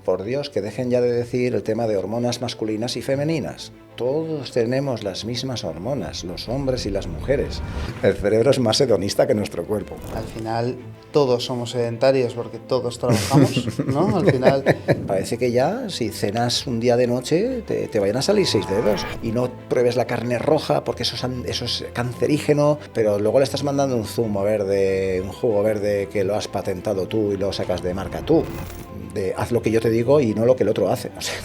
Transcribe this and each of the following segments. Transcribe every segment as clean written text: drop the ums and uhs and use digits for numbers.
por Dios, que dejen ya de decir el tema de hormonas masculinas y femeninas. Todos tenemos las mismas hormonas, los hombres y las mujeres. El cerebro es más hedonista que nuestro cuerpo. Al final todos somos sedentarios porque todos trabajamos, ¿no? Al final... Parece que ya, si cenas un día de noche, te vayan a salir 6 dedos. Y no pruebes la carne roja porque eso es cancerígeno, pero luego le estás mandando un zumo verde, un jugo verde que lo has patentado tú y lo sacas de marca tú. Haz lo que yo te digo y no lo que el otro hace. O sea,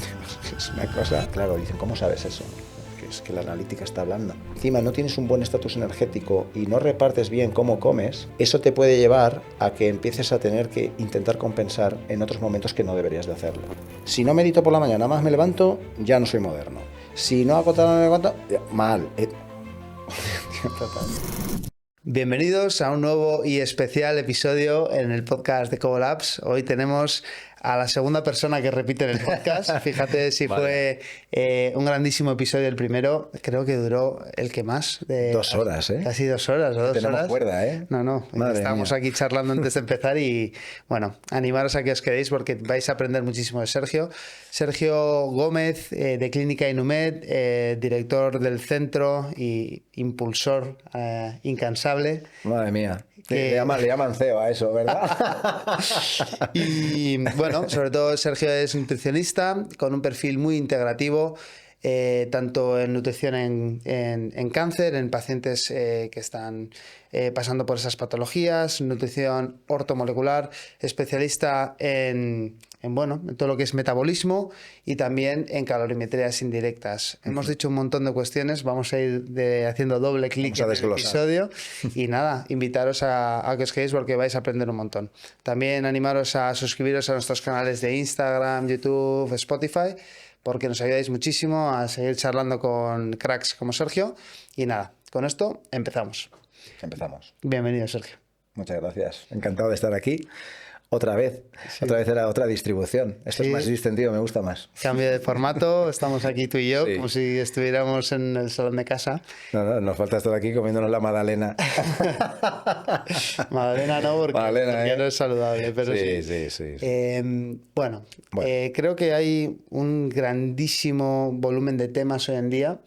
es una cosa... Claro, dicen, ¿cómo sabes eso? Es que la analítica está hablando. Encima no tienes un buen estatus energético y no repartes bien cómo comes, eso te puede llevar a que empieces a tener que intentar compensar en otros momentos que no deberías de hacerlo. Si no medito por la mañana, más me levanto, ya no soy moderno. Si no hago tal, no me levanto, mal. Bienvenidos a un nuevo y especial episodio en el podcast de Cobo Labs. Hoy tenemos a la segunda persona que repite en el podcast. Fíjate si vale. Fue un grandísimo episodio el primero. Creo que duró el que más. 2 horas, ¿eh? Casi 2 horas o 2 Tenemos horas. Cuerda, ¿eh? No. Estábamos aquí charlando antes de empezar y, bueno, animaros a que os quedéis porque vais a aprender muchísimo de Sergio. Sergio Gómez, de Clínica Inumet, director del centro y impulsor incansable. Madre mía. Le llaman CEO a eso, ¿verdad? Y bueno, sobre todo Sergio es nutricionista con un perfil muy integrativo, tanto en nutrición en cáncer, en pacientes que están pasando por esas patologías, nutrición ortomolecular, especialista en todo lo que es metabolismo y también en calorimetrías indirectas. Hemos dicho un montón de cuestiones, vamos a ir haciendo doble clic en el episodio y nada, invitaros a que os quedéis porque vais a aprender un montón. También animaros a suscribiros a nuestros canales de Instagram, YouTube, Spotify, porque nos ayudáis muchísimo a seguir charlando con cracks como Sergio. Y nada, con esto empezamos. Bienvenido, Sergio. Muchas gracias. Encantado de estar aquí. Otra vez era otra distribución. Esto es más distendido, me gusta más. Cambio de formato, estamos aquí tú y yo, como si estuviéramos en el salón de casa. No, nos falta estar aquí comiéndonos la magdalena. Magdalena no, porque no es saludable, pero sí. Bueno, creo que hay un grandísimo volumen de temas hoy en día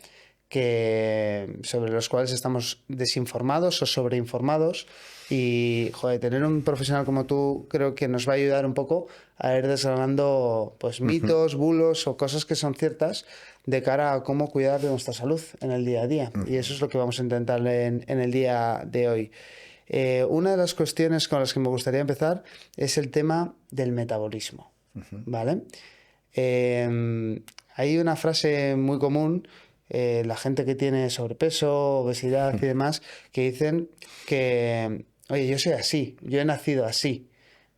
sobre los cuales estamos desinformados o sobreinformados. Y, tener un profesional como tú creo que nos va a ayudar un poco a ir desgranando pues, mitos, bulos o cosas que son ciertas de cara a cómo cuidar de nuestra salud en el día a día. Y eso es lo que vamos a intentar en el día de hoy. Una de las cuestiones con las que me gustaría empezar es el tema del metabolismo. ¿Vale? Hay una frase muy común, la gente que tiene sobrepeso, obesidad y demás, que dicen que... Oye, yo soy así, yo he nacido así.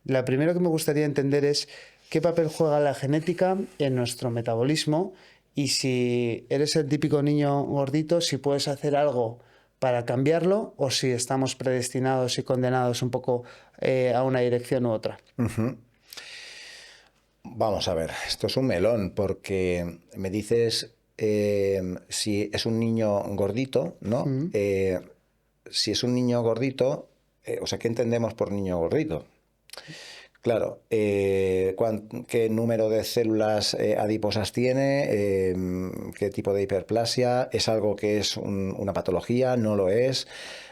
Lo primero que me gustaría entender es qué papel juega la genética en nuestro metabolismo y si eres el típico niño gordito, si puedes hacer algo para cambiarlo o si estamos predestinados y condenados un poco a una dirección u otra. Vamos a ver, esto es un melón porque me dices si es un niño gordito, ¿no? Si es un niño gordito... ¿qué entendemos por niño gordito? Claro, ¿qué número de células adiposas tiene? ¿Qué tipo de hiperplasia? ¿Es algo que es una patología? ¿No lo es?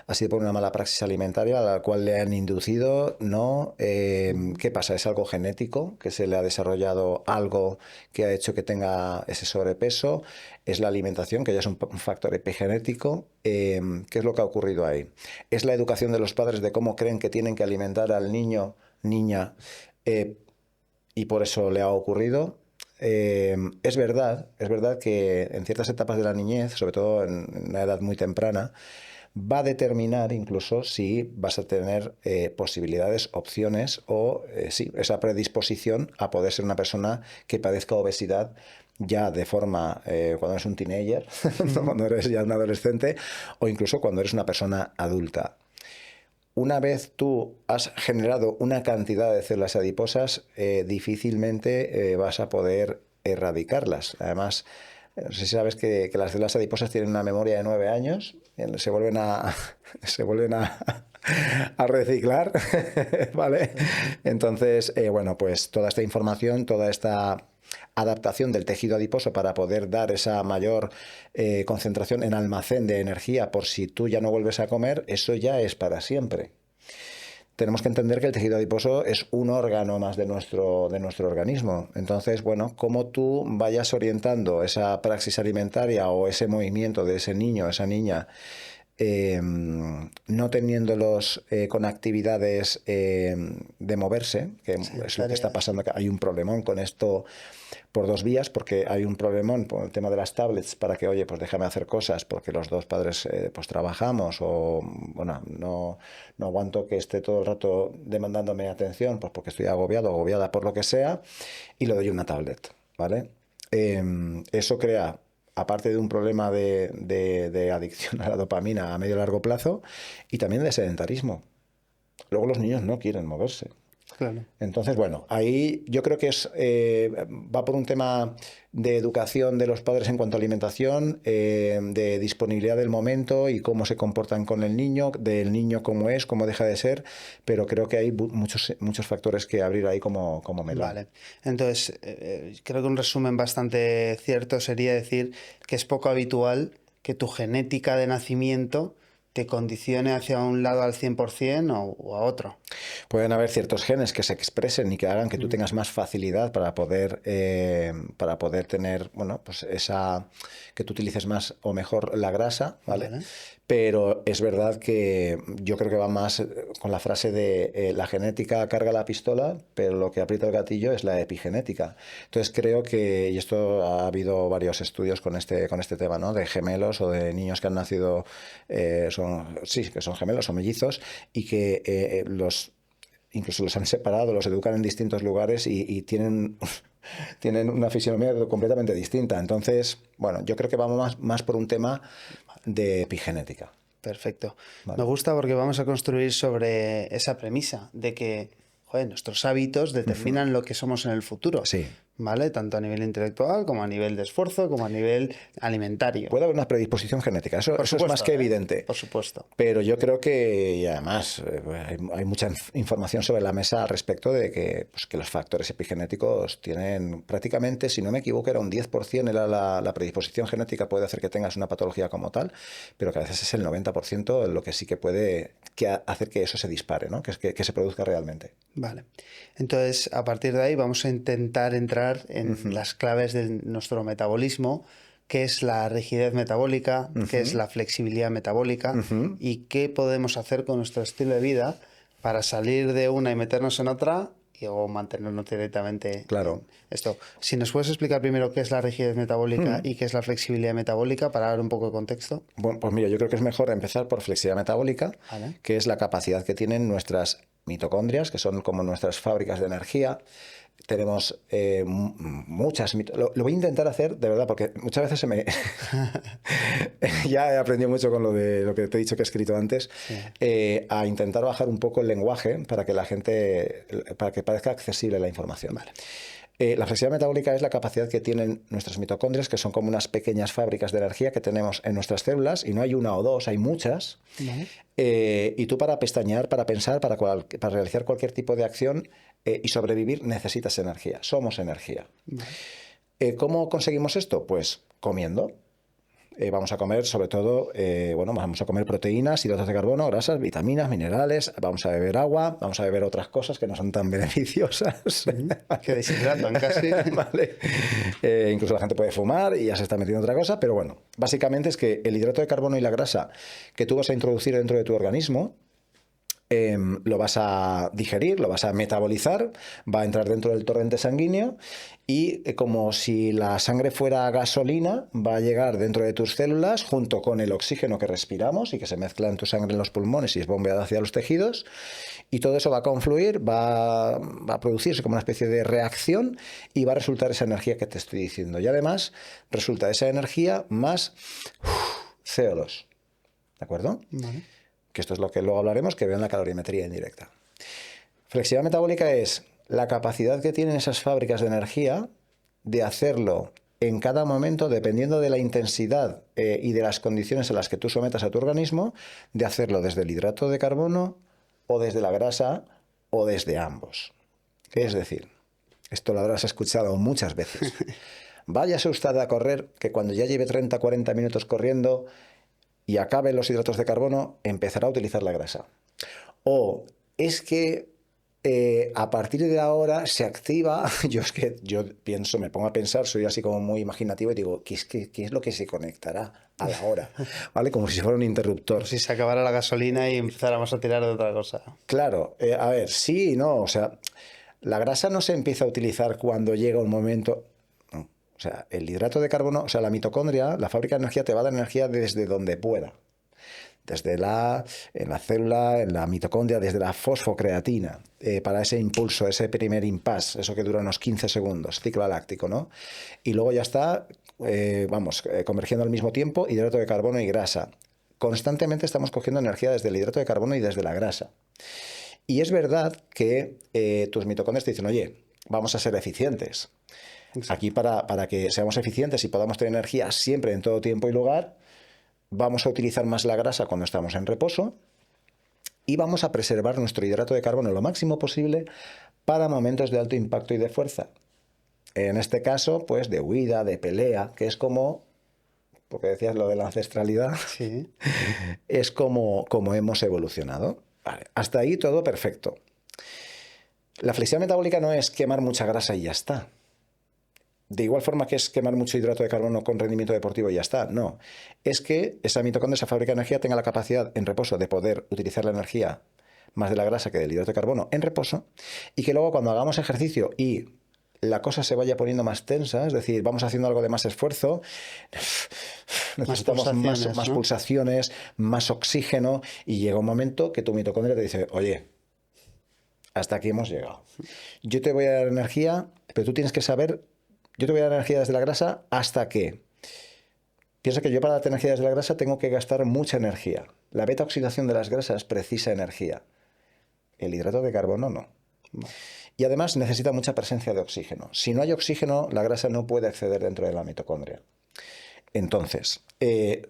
¿Ha sido por una mala praxis alimentaria a la cual le han inducido? ¿No? ¿Qué pasa? ¿Es algo genético? ¿Que se le ha desarrollado algo que ha hecho que tenga ese sobrepeso? ¿Es la alimentación, que ya es un factor epigenético? ¿Qué es lo que ha ocurrido ahí? ¿Es la educación de los padres de cómo creen que tienen que alimentar al niño, niña, y por eso le ha ocurrido? Es verdad que en ciertas etapas de la niñez, sobre todo en una edad muy temprana, va a determinar incluso si vas a tener posibilidades, opciones o esa predisposición a poder ser una persona que padezca obesidad ya de forma, cuando eres un teenager, cuando eres ya un adolescente o incluso cuando eres una persona adulta. Una vez tú has generado una cantidad de células adiposas, difícilmente vas a poder erradicarlas. Además, No sé si sabes que las células adiposas tienen una memoria de 9 años, se vuelven a, se vuelven a reciclar, ¿vale? Entonces, bueno, pues toda esta información, toda esta adaptación del tejido adiposo para poder dar esa mayor concentración en almacén de energía por si tú ya no vuelves a comer, eso ya es para siempre. Tenemos que entender que el tejido adiposo es un órgano más de nuestro organismo. Entonces, bueno, cómo tú vayas orientando esa praxis alimentaria o ese movimiento de ese niño, esa niña, no teniéndolos con actividades de moverse, que sí, es lo que está pasando, que hay un problemón con esto por dos vías, porque hay un problemón por el tema de las tablets para que, oye, pues déjame hacer cosas porque los dos padres pues trabajamos o, bueno, no aguanto que esté todo el rato demandándome atención, pues porque estoy agobiado, agobiada por lo que sea, y le doy una tablet, ¿vale? Eso crea, aparte de un problema de adicción a la dopamina a medio y largo plazo, y también de sedentarismo. Luego los niños no quieren moverse. Claro. Entonces, bueno, ahí yo creo que va por un tema de educación de los padres en cuanto a alimentación, de disponibilidad del momento y cómo se comportan con el niño, del niño cómo es, cómo deja de ser, pero creo que hay muchos factores que abrir ahí como melón. Vale, entonces creo que un resumen bastante cierto sería decir que es poco habitual que tu genética de nacimiento te condicione hacia un lado al 100% o a otro. Pueden haber ciertos genes que se expresen y que hagan que tú tengas más facilidad para poder tener, bueno, pues que tú utilices más o mejor la grasa, ¿vale? Pero es verdad que yo creo que va más con la frase de la genética carga la pistola, pero lo que aprieta el gatillo es la epigenética. Entonces creo que, y esto ha habido varios estudios con este tema, ¿no? De gemelos o de niños que han nacido, que son gemelos o mellizos, y que incluso los han separado, los educan en distintos lugares y tienen una fisionomía completamente distinta. Entonces, bueno, yo creo que vamos más por un tema de epigenética. Perfecto. Vale. Me gusta porque vamos a construir sobre esa premisa de que, joder, nuestros hábitos determinan lo que somos en el futuro. Sí. ¿Vale? Tanto a nivel intelectual como a nivel de esfuerzo, como a nivel alimentario. Puede haber una predisposición genética, eso es más que evidente. Por supuesto. Pero yo creo que, y además, hay mucha información sobre la mesa al respecto de que los factores epigenéticos tienen prácticamente, si no me equivoco, era un 10% era la predisposición genética, puede hacer que tengas una patología como tal, pero que a veces es el 90% lo que sí que puede hacer que eso se dispare, ¿no? que se produzca realmente. Vale. Entonces, a partir de ahí vamos a intentar entrar en las claves de nuestro metabolismo, qué es la rigidez metabólica, qué es la flexibilidad metabólica y qué podemos hacer con nuestro estilo de vida para salir de una y meternos en otra o mantenernos directamente. Claro. Esto. Si nos puedes explicar primero qué es la rigidez metabólica y qué es la flexibilidad metabólica para dar un poco de contexto. Bueno, pues mira, yo creo que es mejor empezar por flexibilidad metabólica, ¿vale? Que es la capacidad que tienen nuestras mitocondrias, que son como nuestras fábricas de energía. Tenemos muchas... Lo voy a intentar hacer, de verdad, porque muchas veces se me... ya he aprendido mucho con lo que te he dicho que he escrito antes, sí. A intentar bajar un poco el lenguaje para que la gente... para que parezca accesible la información. Vale. La flexibilidad metabólica es la capacidad que tienen nuestras mitocondrias, que son como unas pequeñas fábricas de energía que tenemos en nuestras células, y no hay una o dos, hay muchas. Vale. Y tú para pestañear, para pensar, para realizar cualquier tipo de acción y sobrevivir, necesitas energía. Somos energía. Vale. ¿Cómo conseguimos esto? Pues comiendo. Vamos a comer sobre todo, vamos a comer proteínas, hidratos de carbono, grasas, vitaminas, minerales, vamos a beber agua, vamos a beber otras cosas que no son tan beneficiosas. Que deshidratan casi. Vale. Incluso la gente puede fumar y ya se está metiendo otra cosa, pero bueno, básicamente es que el hidrato de carbono y la grasa que tú vas a introducir dentro de tu organismo, lo vas a digerir, lo vas a metabolizar, va a entrar dentro del torrente sanguíneo y como si la sangre fuera gasolina, va a llegar dentro de tus células junto con el oxígeno que respiramos y que se mezcla en tu sangre en los pulmones y es bombeado hacia los tejidos, y todo eso va a confluir, va a producirse como una especie de reacción y va a resultar esa energía que te estoy diciendo. Y además resulta esa energía más CO2. ¿De acuerdo? Vale. Que esto es lo que luego hablaremos, que vean la calorimetría indirecta. Flexibilidad metabólica es la capacidad que tienen esas fábricas de energía de hacerlo en cada momento, dependiendo de la intensidad y de las condiciones en las que tú sometas a tu organismo, de hacerlo desde el hidrato de carbono o desde la grasa o desde ambos. Es decir, esto lo habrás escuchado muchas veces. Váyase usted a correr, que cuando ya lleve 30, 40 minutos corriendo y acabe los hidratos de carbono, empezará a utilizar la grasa. O es que a partir de ahora se activa, yo pienso, me pongo a pensar, soy así como muy imaginativo y digo, ¿qué es lo que se conectará a la hora? ¿Vale? Como si fuera un interruptor. Como si se acabara la gasolina y empezáramos a tirar de otra cosa. Claro, a ver, sí y no, o sea, la grasa no se empieza a utilizar cuando llega un momento. No. O sea, el hidrato de carbono, o sea, la mitocondria, la fábrica de energía te va a dar energía desde donde pueda. En la célula, en la mitocondria, desde la fosfocreatina, para ese impulso, ese primer impasse, eso que dura unos 15 segundos, ciclo láctico, ¿no? Y luego ya está, convergiendo al mismo tiempo hidrato de carbono y grasa. Constantemente estamos cogiendo energía desde el hidrato de carbono y desde la grasa. Y es verdad que tus mitocondrias te dicen, oye, vamos a ser eficientes. Exacto. Aquí para que seamos eficientes y podamos tener energía siempre, en todo tiempo y lugar, vamos a utilizar más la grasa cuando estamos en reposo y vamos a preservar nuestro hidrato de carbono lo máximo posible para momentos de alto impacto y de fuerza. En este caso, pues de huida, de pelea, que es como, porque decías lo de la ancestralidad, sí. Es como hemos evolucionado. Vale, hasta ahí todo perfecto. La flexibilidad metabólica no es quemar mucha grasa y ya está. De igual forma que es quemar mucho hidrato de carbono con rendimiento deportivo y ya está. No. Es que esa mitocondria, esa fábrica de energía, tenga la capacidad en reposo de poder utilizar la energía más de la grasa que del hidrato de carbono en reposo y que luego cuando hagamos ejercicio y la cosa se vaya poniendo más tensa, es decir, vamos haciendo algo de más esfuerzo, necesitamos más pulsaciones, más oxígeno y llega un momento que tu mitocondria te dice, oye, hasta aquí hemos llegado. Yo te voy a dar energía, pero tú tienes que saber, yo te voy a dar energía desde la grasa hasta que. Piensa que yo para darte energía desde la grasa tengo que gastar mucha energía. La beta oxidación de las grasas precisa energía. El hidrato de carbono no. Y además necesita mucha presencia de oxígeno. Si no hay oxígeno, la grasa no puede acceder dentro de la mitocondria. Entonces,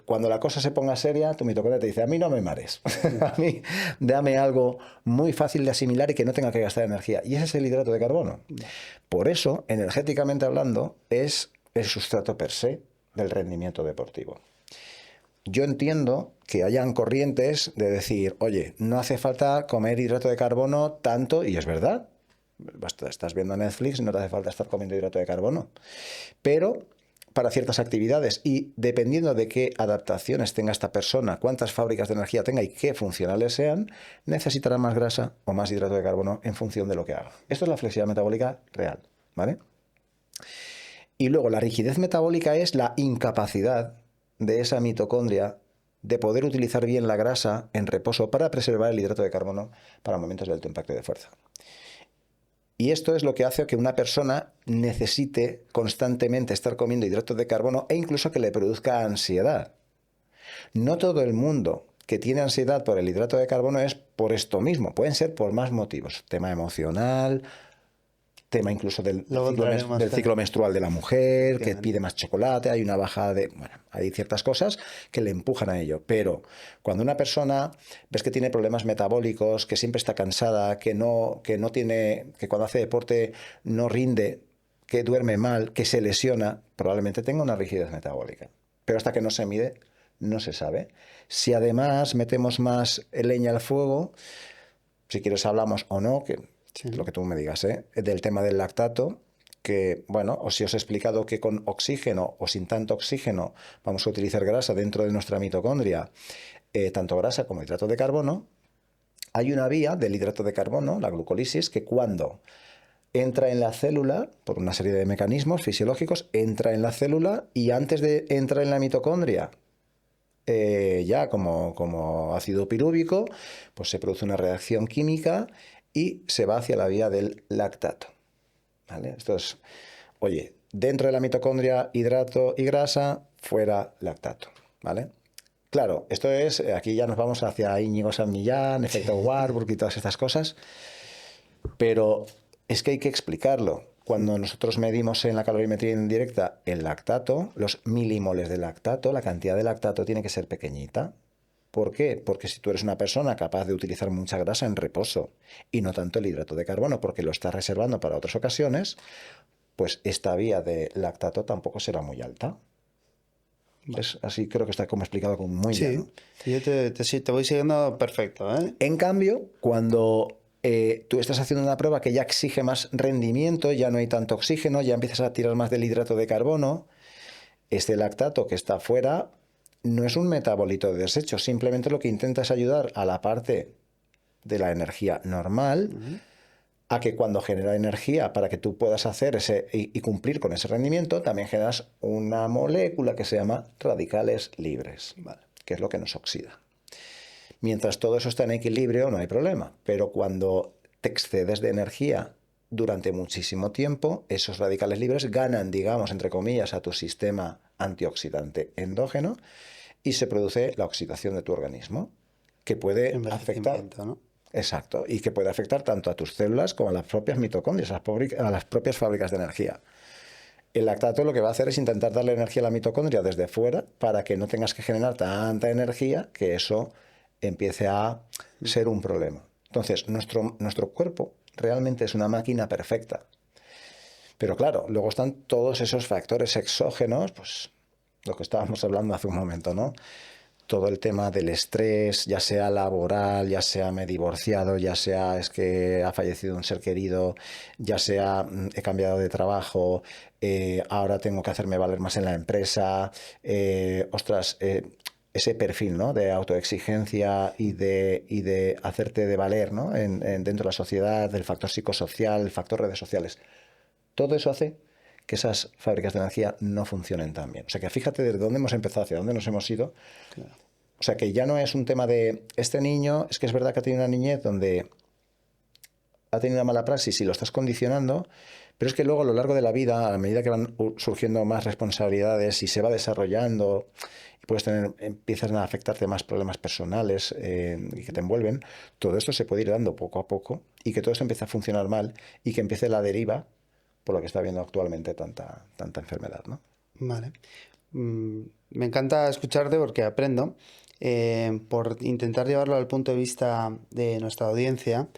cuando la cosa se ponga seria, tu mitocondria te dice, a mí no me mares, a mí dame algo muy fácil de asimilar y que no tenga que gastar energía. Y ese es el hidrato de carbono. Por eso, energéticamente hablando, es el sustrato per se del rendimiento deportivo. Yo entiendo que hayan corrientes de decir, oye, no hace falta comer hidrato de carbono tanto, y es verdad, estás viendo Netflix, no te hace falta estar comiendo hidrato de carbono, pero para ciertas actividades y dependiendo de qué adaptaciones tenga esta persona, cuántas fábricas de energía tenga y qué funcionales sean, necesitará más grasa o más hidrato de carbono en función de lo que haga. Esto es la flexibilidad metabólica real, ¿vale? Y luego la rigidez metabólica es la incapacidad de esa mitocondria de poder utilizar bien la grasa en reposo para preservar el hidrato de carbono para momentos de alto impacto y de fuerza. Y esto es lo que hace que una persona necesite constantemente estar comiendo hidratos de carbono e incluso que le produzca ansiedad. No todo el mundo que tiene ansiedad por el hidrato de carbono es por esto mismo. Pueden ser por más motivos. Tema emocional, tema incluso del ciclo menstrual de la mujer, que pide más chocolate, hay una bajada de... Bueno, hay ciertas cosas que le empujan a ello. Pero cuando una persona ves que tiene problemas metabólicos, que siempre está cansada, que cuando hace deporte no rinde, que duerme mal, que se lesiona, probablemente tenga una rigidez metabólica. Pero hasta que no se mide, no se sabe. Si además metemos más leña al fuego, si quieres hablamos o no, que... Sí. Lo que tú me digas, del tema del lactato, que, bueno, si os he explicado que con oxígeno o sin tanto oxígeno vamos a utilizar grasa dentro de nuestra mitocondria, tanto grasa como hidrato de carbono, hay una vía del hidrato de carbono, la glucólisis, que cuando entra en la célula, por una serie de mecanismos fisiológicos, entra en la célula y antes de entrar en la mitocondria, ya como ácido pirúvico, pues se produce una reacción química y se va hacia la vía del lactato. ¿Vale? Esto es, oye, dentro de la mitocondria, hidrato y grasa, fuera lactato. ¿Vale? Claro, esto es, aquí ya nos vamos hacia Íñigo San Millán, efecto Warburg y todas estas cosas, pero es que hay que explicarlo. Cuando nosotros medimos en la calorimetría indirecta el lactato, los milimoles de lactato, la cantidad de lactato tiene que ser pequeñita. ¿Por qué? Porque si tú eres una persona capaz de utilizar mucha grasa en reposo y no tanto el hidrato de carbono porque lo estás reservando para otras ocasiones, pues esta vía de lactato tampoco será muy alta. Es así, creo que está como explicado como muy llano. Yo te voy siguiendo perfecto, ¿eh? En cambio, cuando tú estás haciendo una prueba que ya exige más rendimiento, ya no hay tanto oxígeno, ya empiezas a tirar más del hidrato de carbono, este lactato que está afuera no es un metabolito de desecho, simplemente lo que intenta es ayudar a la parte de la energía normal a que cuando genera energía para que tú puedas hacer ese y cumplir con ese rendimiento, también generas una molécula que se llama radicales libres, ¿vale? Que es lo que nos oxida. Mientras todo eso está en equilibrio, no hay problema. Pero cuando te excedes de energía durante muchísimo tiempo, esos radicales libres ganan, digamos, entre comillas, a tu sistema antioxidante endógeno y se produce la oxidación de tu organismo, que puede afectar, ¿no? Exacto, y que puede afectar tanto a tus células como a las propias mitocondrias, a las propias fábricas de energía. El lactato lo que va a hacer es intentar darle energía a la mitocondria desde fuera para que no tengas que generar tanta energía que eso empiece a ser un problema. Entonces, nuestro cuerpo realmente es una máquina perfecta. Pero claro, luego están todos esos factores exógenos, pues lo que estábamos hablando hace un momento, ¿no? Todo el tema del estrés, ya sea laboral, ya sea me he divorciado, ya sea es que ha fallecido un ser querido, ya sea he cambiado de trabajo, ahora tengo que hacerme valer más en la empresa, ese perfil, ¿no? De autoexigencia y de hacerte de valer, ¿no? Dentro de la sociedad, del factor psicosocial, el factor redes sociales. Todo eso hace que esas fábricas de energía no funcionen tan bien. O sea que fíjate desde dónde hemos empezado, hacia dónde nos hemos ido. Claro. O sea que ya no es un tema de este niño, es que es verdad que ha tenido una niñez donde ha tenido una mala praxis y lo estás condicionando, pero es que luego a lo largo de la vida, a medida que van surgiendo más responsabilidades y se va desarrollando, y empiezan a afectarte más problemas personales y que te envuelven, todo esto se puede ir dando poco a poco y que todo esto empiece a funcionar mal y que empiece la deriva por lo que está habiendo actualmente tanta enfermedad, ¿no? Vale. Me encanta escucharte porque aprendo. Por intentar llevarlo al punto de vista de nuestra audiencia,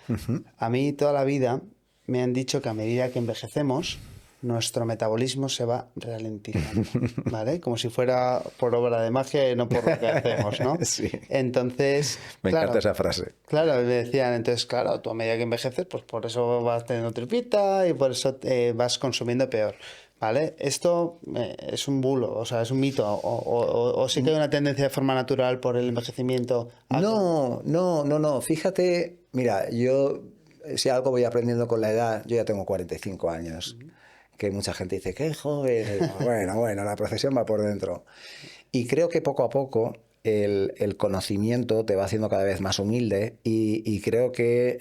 a mí toda la vida me han dicho que a medida que envejecemos, nuestro metabolismo se va ralentizando, ¿vale? Como si fuera por obra de magia y no por lo que hacemos, ¿no? Sí. Entonces, me encanta esa frase. Claro, me decían, entonces, claro, tú a medida que envejeces, pues por eso vas teniendo tripita y por eso vas consumiendo peor, ¿vale? Esto es un bulo, o sea, es un mito, o sí que hay una tendencia de forma natural por el envejecimiento. No, fíjate, mira, yo si algo voy aprendiendo con la edad, yo ya tengo 45 años, que mucha gente dice, qué joven, bueno, la profesión va por dentro. Y creo que poco a poco el conocimiento te va haciendo cada vez más humilde y creo que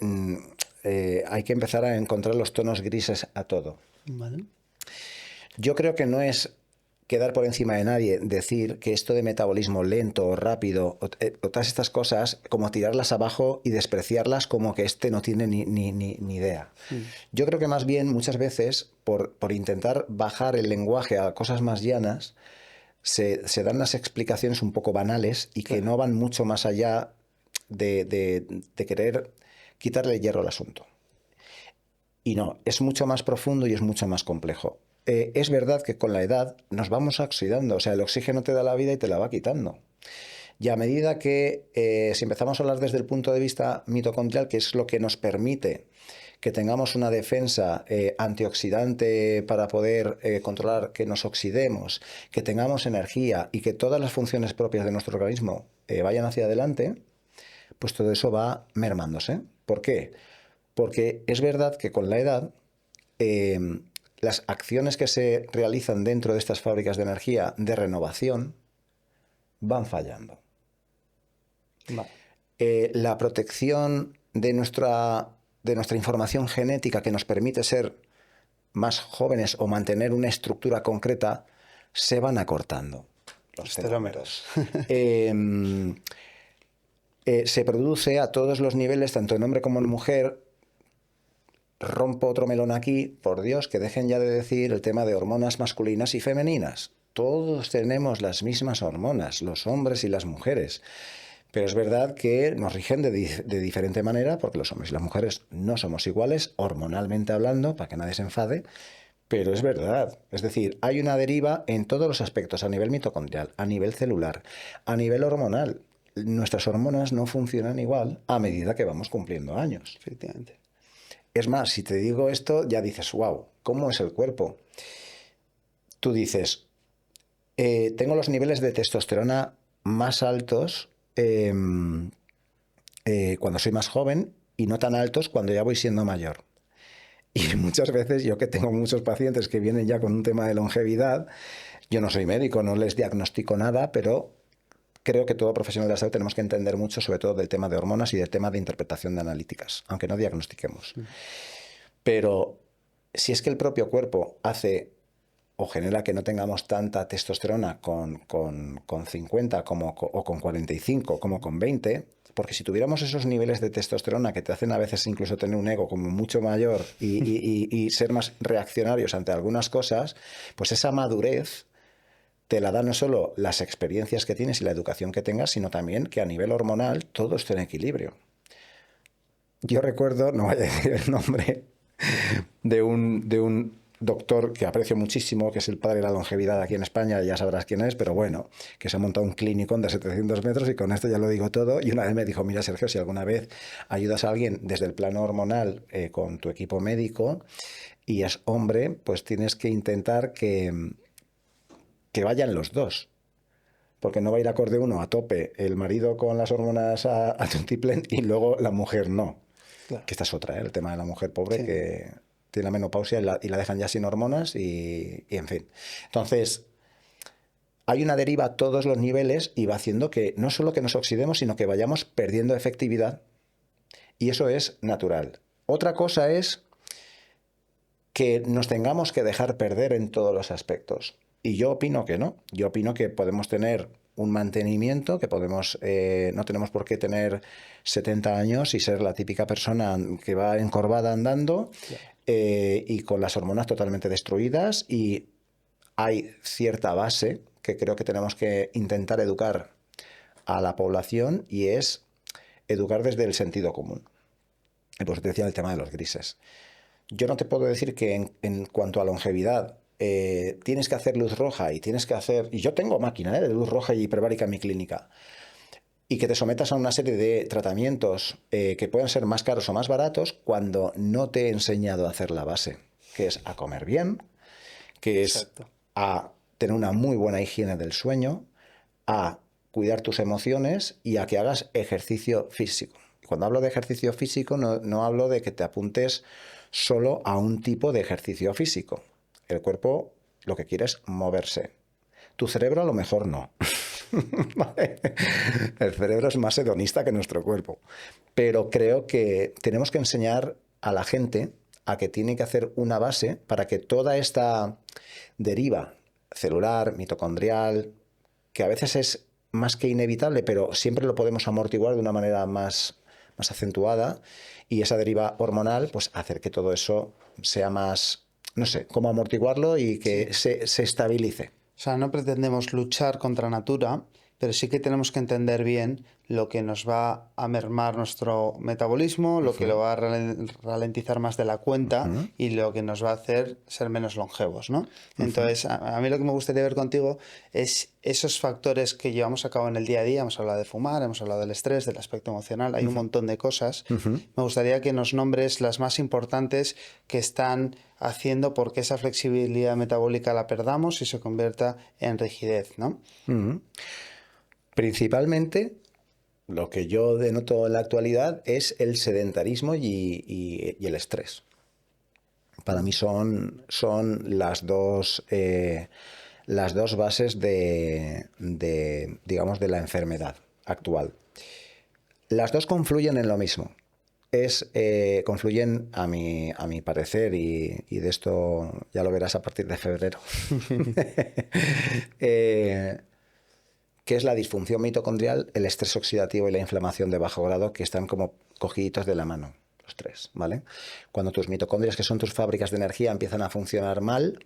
hay que empezar a encontrar los tonos grises a todo. Vale. Yo creo que no es quedar por encima de nadie, decir que esto de metabolismo lento o rápido o todas estas cosas, como tirarlas abajo y despreciarlas como que este no tiene ni idea. Yo creo que más bien muchas veces por intentar bajar el lenguaje a cosas más llanas, se dan las explicaciones un poco banales y que no van mucho más allá de querer quitarle hierro al asunto. Y no, es mucho más profundo y es mucho más complejo. Es verdad que con la edad nos vamos oxidando, o sea, el oxígeno te da la vida y te la va quitando. Y a medida que, si empezamos a hablar desde el punto de vista mitocondrial, que es lo que nos permite que tengamos una defensa antioxidante para poder controlar que nos oxidemos, que tengamos energía y que todas las funciones propias de nuestro organismo vayan hacia adelante, pues todo eso va mermándose. ¿Por qué? Porque es verdad que con la edad las acciones que se realizan dentro de estas fábricas de energía de renovación van fallando. Vale. La protección de nuestra información genética que nos permite ser más jóvenes o mantener una estructura concreta se van acortando. Los telómeros. Se produce a todos los niveles, tanto en hombre como en mujer, rompo otro melón aquí, por Dios, que dejen ya de decir el tema de hormonas masculinas y femeninas. Todos tenemos las mismas hormonas, los hombres y las mujeres. Pero es verdad que nos rigen de diferente manera, porque los hombres y las mujeres no somos iguales, hormonalmente hablando, para que nadie se enfade, pero es verdad. Es decir, hay una deriva en todos los aspectos, a nivel mitocondrial, a nivel celular, a nivel hormonal. Nuestras hormonas no funcionan igual a medida que vamos cumpliendo años. Efectivamente. Es más, si te digo esto, ya dices, wow, ¿cómo es el cuerpo? Tú dices, tengo los niveles de testosterona más altos cuando soy más joven y no tan altos cuando ya voy siendo mayor. Y muchas veces, yo que tengo muchos pacientes que vienen ya con un tema de longevidad, yo no soy médico, no les diagnostico nada, pero creo que todo profesional de la salud tenemos que entender mucho, sobre todo del tema de hormonas y del tema de interpretación de analíticas, aunque no diagnostiquemos. Pero si es que el propio cuerpo hace o genera que no tengamos tanta testosterona con 50 o con 45 como con 20, porque si tuviéramos esos niveles de testosterona que te hacen a veces incluso tener un ego como mucho mayor y ser más reaccionarios ante algunas cosas, pues esa madurez te la dan no solo las experiencias que tienes y la educación que tengas, sino también que a nivel hormonal todo esté en equilibrio. Yo recuerdo, no voy a decir el nombre, de un doctor que aprecio muchísimo, que es el padre de la longevidad aquí en España, ya sabrás quién es, pero bueno, que se ha montado un clínico de 700 metros y con esto ya lo digo todo. Y una vez me dijo, mira Sergio, si alguna vez ayudas a alguien desde el plano hormonal con tu equipo médico y es hombre, pues tienes que intentar que vayan los dos. Porque no va a ir acorde uno a tope, el marido con las hormonas a tuntiplén y luego la mujer no. Claro. Que esta es otra, el tema de la mujer pobre, sí, que tiene la menopausia y la dejan ya sin hormonas y en fin. Entonces, hay una deriva a todos los niveles y va haciendo que no solo que nos oxidemos, sino que vayamos perdiendo efectividad. Y eso es natural. Otra cosa es que nos tengamos que dejar perder en todos los aspectos. Y yo opino que no. Yo opino que podemos tener un mantenimiento, que podemos, no tenemos por qué tener 70 años y ser la típica persona que va encorvada andando, y con las hormonas totalmente destruidas. Y hay cierta base que creo que tenemos que intentar educar a la población y es educar desde el sentido común. Y pues te decía el tema de los grises. Yo no te puedo decir que en cuanto a longevidad tienes que hacer luz roja y tienes que hacer... Y yo tengo máquina de luz roja y hiperbárica en mi clínica. Y que te sometas a una serie de tratamientos que pueden ser más caros o más baratos cuando no te he enseñado a hacer la base, que es a comer bien, que es exacto, a tener una muy buena higiene del sueño, a cuidar tus emociones y a que hagas ejercicio físico. Cuando hablo de ejercicio físico no hablo de que te apuntes solo a un tipo de ejercicio físico. El cuerpo lo que quiere es moverse. Tu cerebro a lo mejor no. ¿Vale? El cerebro es más hedonista que nuestro cuerpo. Pero creo que tenemos que enseñar a la gente a que tiene que hacer una base para que toda esta deriva celular, mitocondrial, que a veces es más que inevitable, pero siempre lo podemos amortiguar de una manera más acentuada, y esa deriva hormonal, pues hacer que todo eso sea más, no sé, cómo amortiguarlo y que sí, se estabilice. O sea, no pretendemos luchar contra natura, pero sí que tenemos que entender bien lo que nos va a mermar nuestro metabolismo, lo que lo va a ralentizar más de la cuenta y lo que nos va a hacer ser menos longevos, ¿no? Entonces, a mí lo que me gustaría ver contigo es esos factores que llevamos a cabo en el día a día. Hemos hablado de fumar, hemos hablado del estrés, del aspecto emocional, hay un montón de cosas. Me gustaría que nos nombres las más importantes que están haciendo porque esa flexibilidad metabólica la perdamos y se convierta en rigidez, ¿no? Principalmente, lo que yo denoto en la actualidad es el sedentarismo y el estrés. Para mí son las dos bases digamos, de la enfermedad actual. Las dos confluyen en lo mismo. Confluyen a mi parecer, y de esto ya lo verás a partir de febrero, que es la disfunción mitocondrial, el estrés oxidativo y la inflamación de bajo grado, que están como cogiditos de la mano. los tres, ¿vale? Cuando tus mitocondrias, que son tus fábricas de energía, empiezan a funcionar mal,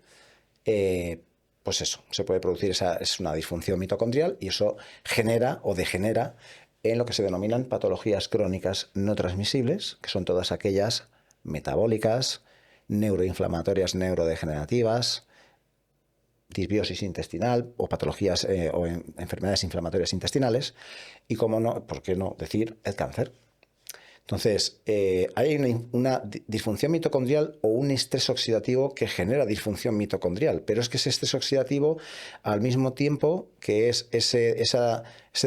pues eso, se puede producir es una disfunción mitocondrial y eso genera o degenera en lo que se denominan patologías crónicas no transmisibles, que son todas aquellas metabólicas, neuroinflamatorias, neurodegenerativas, disbiosis intestinal o patologías o enfermedades inflamatorias intestinales y, como no, ¿por qué no decir el cáncer? Entonces, hay una disfunción mitocondrial o un estrés oxidativo que genera disfunción mitocondrial, pero es que ese estrés oxidativo, al mismo tiempo que es ese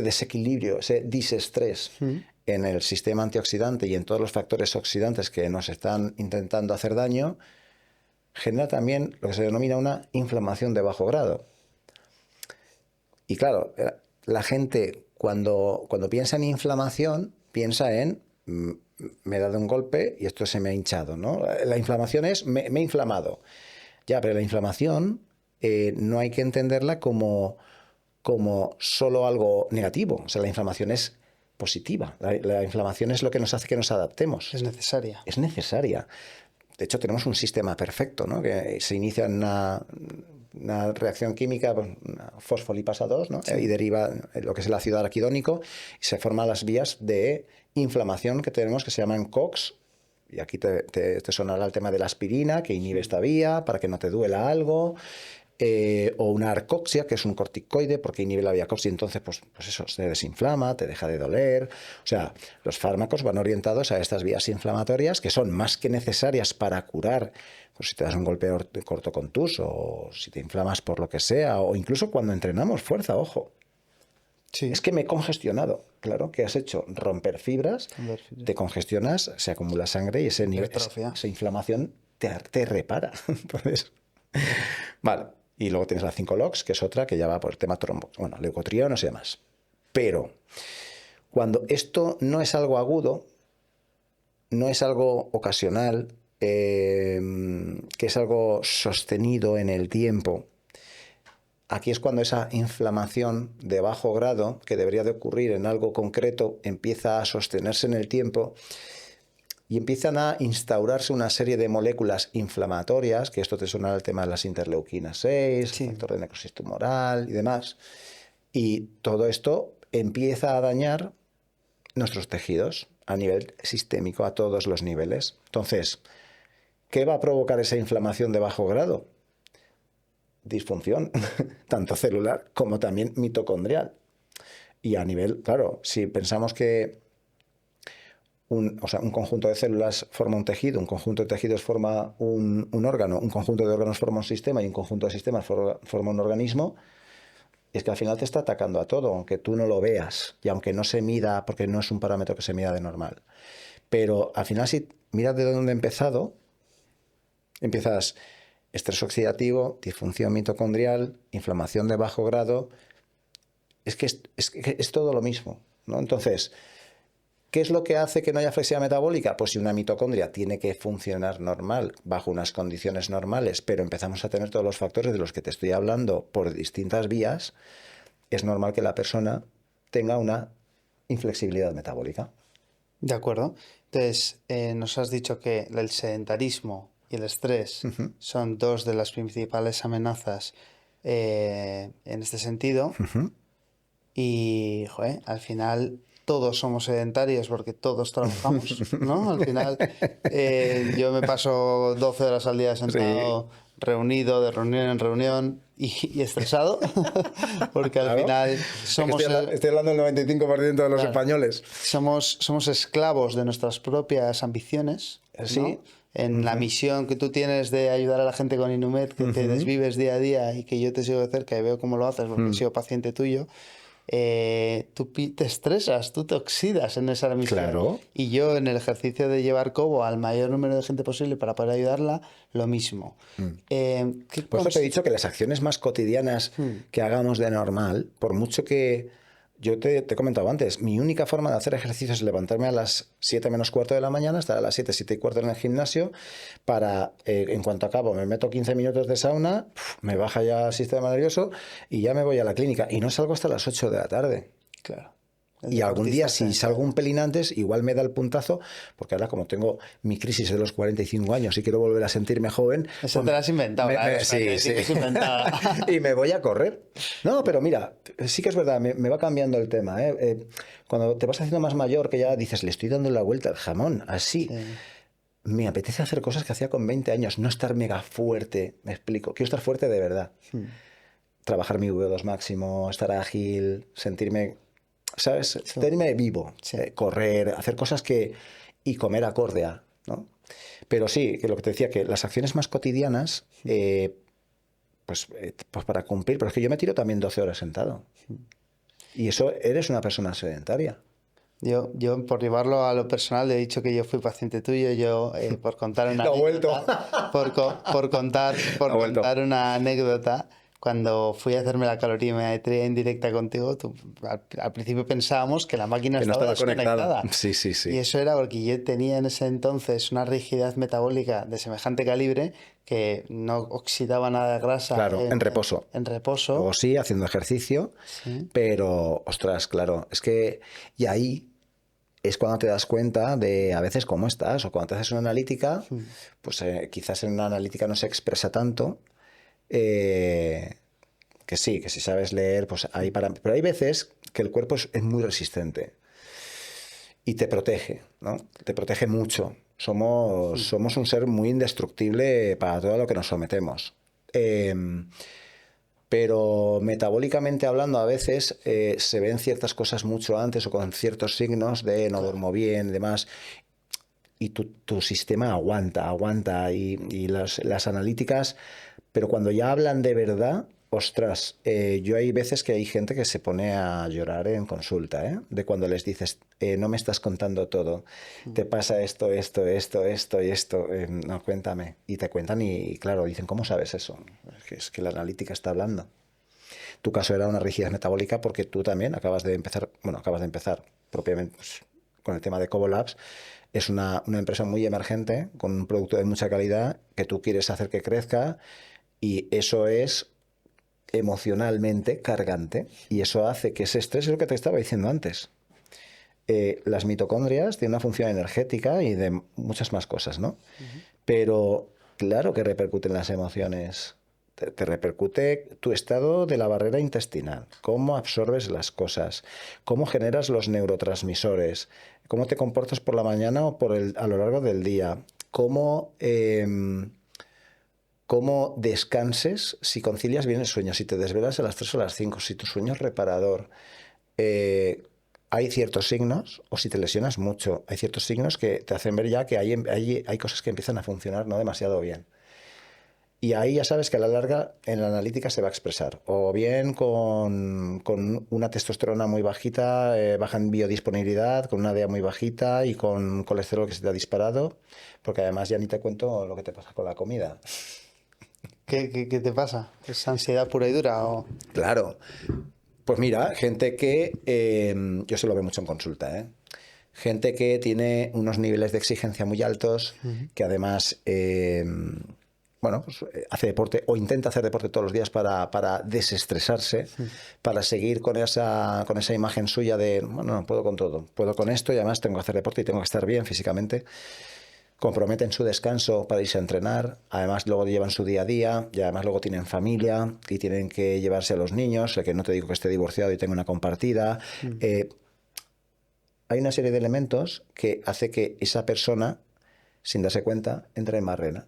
desequilibrio, ese disestrés en el sistema antioxidante y en todos los factores oxidantes que nos están intentando hacer daño, genera también lo que se denomina una inflamación de bajo grado. Y claro, la gente cuando piensa en inflamación, piensa en me he dado un golpe y esto se me ha hinchado, ¿no? La inflamación es me he inflamado. Ya, pero la inflamación no hay que entenderla como solo algo negativo. O sea, la inflamación es positiva. La inflamación es lo que nos hace que nos adaptemos. Es necesaria. Es necesaria. De hecho, tenemos un sistema perfecto, ¿no? Que se inicia en una reacción química, una fosfolipasa 2, ¿no? Sí. Y deriva lo que es el ácido araquidónico y se forman las vías de inflamación que tenemos, que se llaman COX. Y aquí te sonará el tema de la aspirina, que inhibe esta vía para que no te duela algo. O una arcoxia, que es un corticoide, porque inhibe la vía COX y entonces pues eso, se desinflama, te deja de doler. O sea, los fármacos van orientados a estas vías inflamatorias que son más que necesarias para curar, pues si te das un golpe corto contus o si te inflamas por lo que sea, o incluso cuando entrenamos fuerza, ojo. Sí. Es que me he congestionado. Claro, ¿qué has hecho? Romper fibras, te congestionas, se acumula sangre y esa inflamación te repara. Entonces, vale. Y luego tienes la 5-LOX, que es otra que ya va por el tema leucotrienos y demás. Pero cuando esto no es algo agudo, no es algo ocasional, que es algo sostenido en el tiempo, aquí es cuando esa inflamación de bajo grado, que debería de ocurrir en algo concreto, empieza a sostenerse en el tiempo y empiezan a instaurarse una serie de moléculas inflamatorias, que esto te suena al tema de las interleuquinas 6, sí, factor de necrosis tumoral y demás. Y todo esto empieza a dañar nuestros tejidos a nivel sistémico, a todos los niveles. Entonces, ¿qué va a provocar esa inflamación de bajo grado? Disfunción, tanto celular como también mitocondrial. Y a nivel, claro, si pensamos que un conjunto de células forma un tejido, un conjunto de tejidos forma un órgano, un conjunto de órganos forma un sistema y un conjunto de sistemas forma un organismo, es que al final te está atacando a todo, aunque tú no lo veas y aunque no se mida, porque no es un parámetro que se mida de normal. Pero al final, si miras de dónde he empezado, empiezas estrés oxidativo, disfunción mitocondrial, inflamación de bajo grado, es que es todo lo mismo, ¿no? Entonces, ¿qué es lo que hace que no haya flexibilidad metabólica? Pues si una mitocondria tiene que funcionar normal, bajo unas condiciones normales, pero empezamos a tener todos los factores de los que te estoy hablando por distintas vías, es normal que la persona tenga una inflexibilidad metabólica. De acuerdo. Entonces, nos has dicho que el sedentarismo y el estrés son dos de las principales amenazas en este sentido. Y, al final todos somos sedentarios porque todos trabajamos, ¿no? Al final yo me paso 12 horas al día sentado, reunido, de reunión en reunión y estresado, porque al final somos... Estoy hablando del 95% de los españoles. Somos esclavos de nuestras propias ambiciones, ¿no? Sí. En la misión que tú tienes de ayudar a la gente con Inumed, que te desvives día a día y que yo te sigo de cerca y veo cómo lo haces porque he sido paciente tuyo. Tú te estresas, tú te oxidas en esa misión. Claro. Y yo en el ejercicio de llevar Cobo al mayor número de gente posible para poder ayudarla, lo mismo. Por eso te he dicho que las acciones más cotidianas que hagamos de normal, por mucho que... Yo te he comentado antes, mi única forma de hacer ejercicio es levantarme a las 7 menos cuarto de la mañana, estar a las 7, 7 y cuarto en el gimnasio, para, en cuanto acabo, me meto 15 minutos de sauna, me baja ya el sistema nervioso y ya me voy a la clínica. Y no salgo hasta las 8 de la tarde. Claro. Y algún día, si salgo un pelín antes, igual me da el puntazo, porque ahora como tengo mi crisis de los 45 años y quiero volver a sentirme joven... Eso pues te lo has inventado, sí. Y me voy a correr. No, pero mira, sí que es verdad, me va cambiando el tema. Cuando te vas haciendo más mayor, que ya dices, le estoy dando la vuelta al jamón, así... Sí. Me apetece hacer cosas que hacía con 20 años, no estar mega fuerte, me explico. Quiero estar fuerte de verdad. Trabajar mi V2 máximo, estar ágil, sentirme, ¿sabes? Sí. Sentirme vivo, Sí. Correr, hacer cosas que... y comer acorde a, ¿no? Pero sí, que lo que te decía, que las acciones más cotidianas, pues para cumplir, pero es que yo me tiro también 12 horas sentado. Y eso, eres una persona sedentaria. Yo, por llevarlo a lo personal, he dicho que yo fui paciente tuyo. Yo, por contar una anécdota, por contar una anécdota, cuando fui a hacerme la calorimetría en directa contigo, al principio pensábamos que la máquina Que no estaba estaba desconectada. conectada. Sí, sí, sí. Y eso era porque yo tenía en ese entonces una rigidez metabólica de semejante calibre que no oxidaba nada de grasa. Claro, en reposo. En reposo. O sí, haciendo ejercicio, Sí. pero, ostras, claro, es que... Y ahí es cuando te das cuenta de a veces cómo estás, o cuando te haces una analítica, pues quizás en una analítica no se expresa tanto, que sí, que si sabes leer, pues hay para... Pero hay veces que el cuerpo es muy resistente y te protege, ¿no? Te protege mucho. Somos un ser muy indestructible para todo lo que nos sometemos. Pero metabólicamente hablando, a veces se ven ciertas cosas mucho antes o con ciertos signos de no duermo bien y demás. Y tu sistema aguanta. Y las analíticas, pero cuando ya hablan de verdad, ostras, yo hay veces que hay gente que se pone a llorar en consulta, ¿eh? De cuando les dices, no me estás contando todo, te pasa esto y esto, no, cuéntame. Y te cuentan y claro, dicen, ¿cómo sabes eso? Es que la analítica está hablando. Tu caso era una rigidez metabólica porque tú también acabas de empezar propiamente pues, con el tema de Cobo Labs. Es una empresa muy emergente, con un producto de mucha calidad, que tú quieres hacer que crezca y eso es emocionalmente cargante y eso hace que ese estrés, es lo que te estaba diciendo antes. Las mitocondrias tienen una función energética y de muchas más cosas, ¿no? Pero claro que repercuten las emociones. Te repercute tu estado de la barrera intestinal, cómo absorbes las cosas, cómo generas los neurotransmisores, cómo te comportas por la mañana o a lo largo del día, cómo descanses, si concilias bien el sueño, si te desvelas a las 3 o a las 5, si tu sueño es reparador. Hay ciertos signos, o si te lesionas mucho, hay ciertos signos que te hacen ver ya que hay cosas que empiezan a funcionar no demasiado bien. Y ahí ya sabes que a la larga en la analítica se va a expresar. O bien con una testosterona muy bajita, baja en biodisponibilidad, con una DEA muy bajita y con colesterol que se te ha disparado, porque además ya ni te cuento lo que te pasa con la comida. ¿Qué te pasa? ¿Es ansiedad pura y dura? ¿O? Claro. Pues mira, gente que... yo se lo veo mucho en consulta, ¿eh? Gente que tiene unos niveles de exigencia muy altos, que además... bueno, pues hace deporte o intenta hacer deporte todos los días para desestresarse, para seguir con esa imagen suya de, bueno, no, puedo con todo, puedo con esto y además tengo que hacer deporte y tengo que estar bien físicamente. Comprometen su descanso para irse a entrenar, además luego llevan su día a día y además luego tienen familia y tienen que llevarse a los niños, que no te digo que esté divorciado y tenga una compartida. Hay una serie de elementos que hace que esa persona, sin darse cuenta, entre en barrena.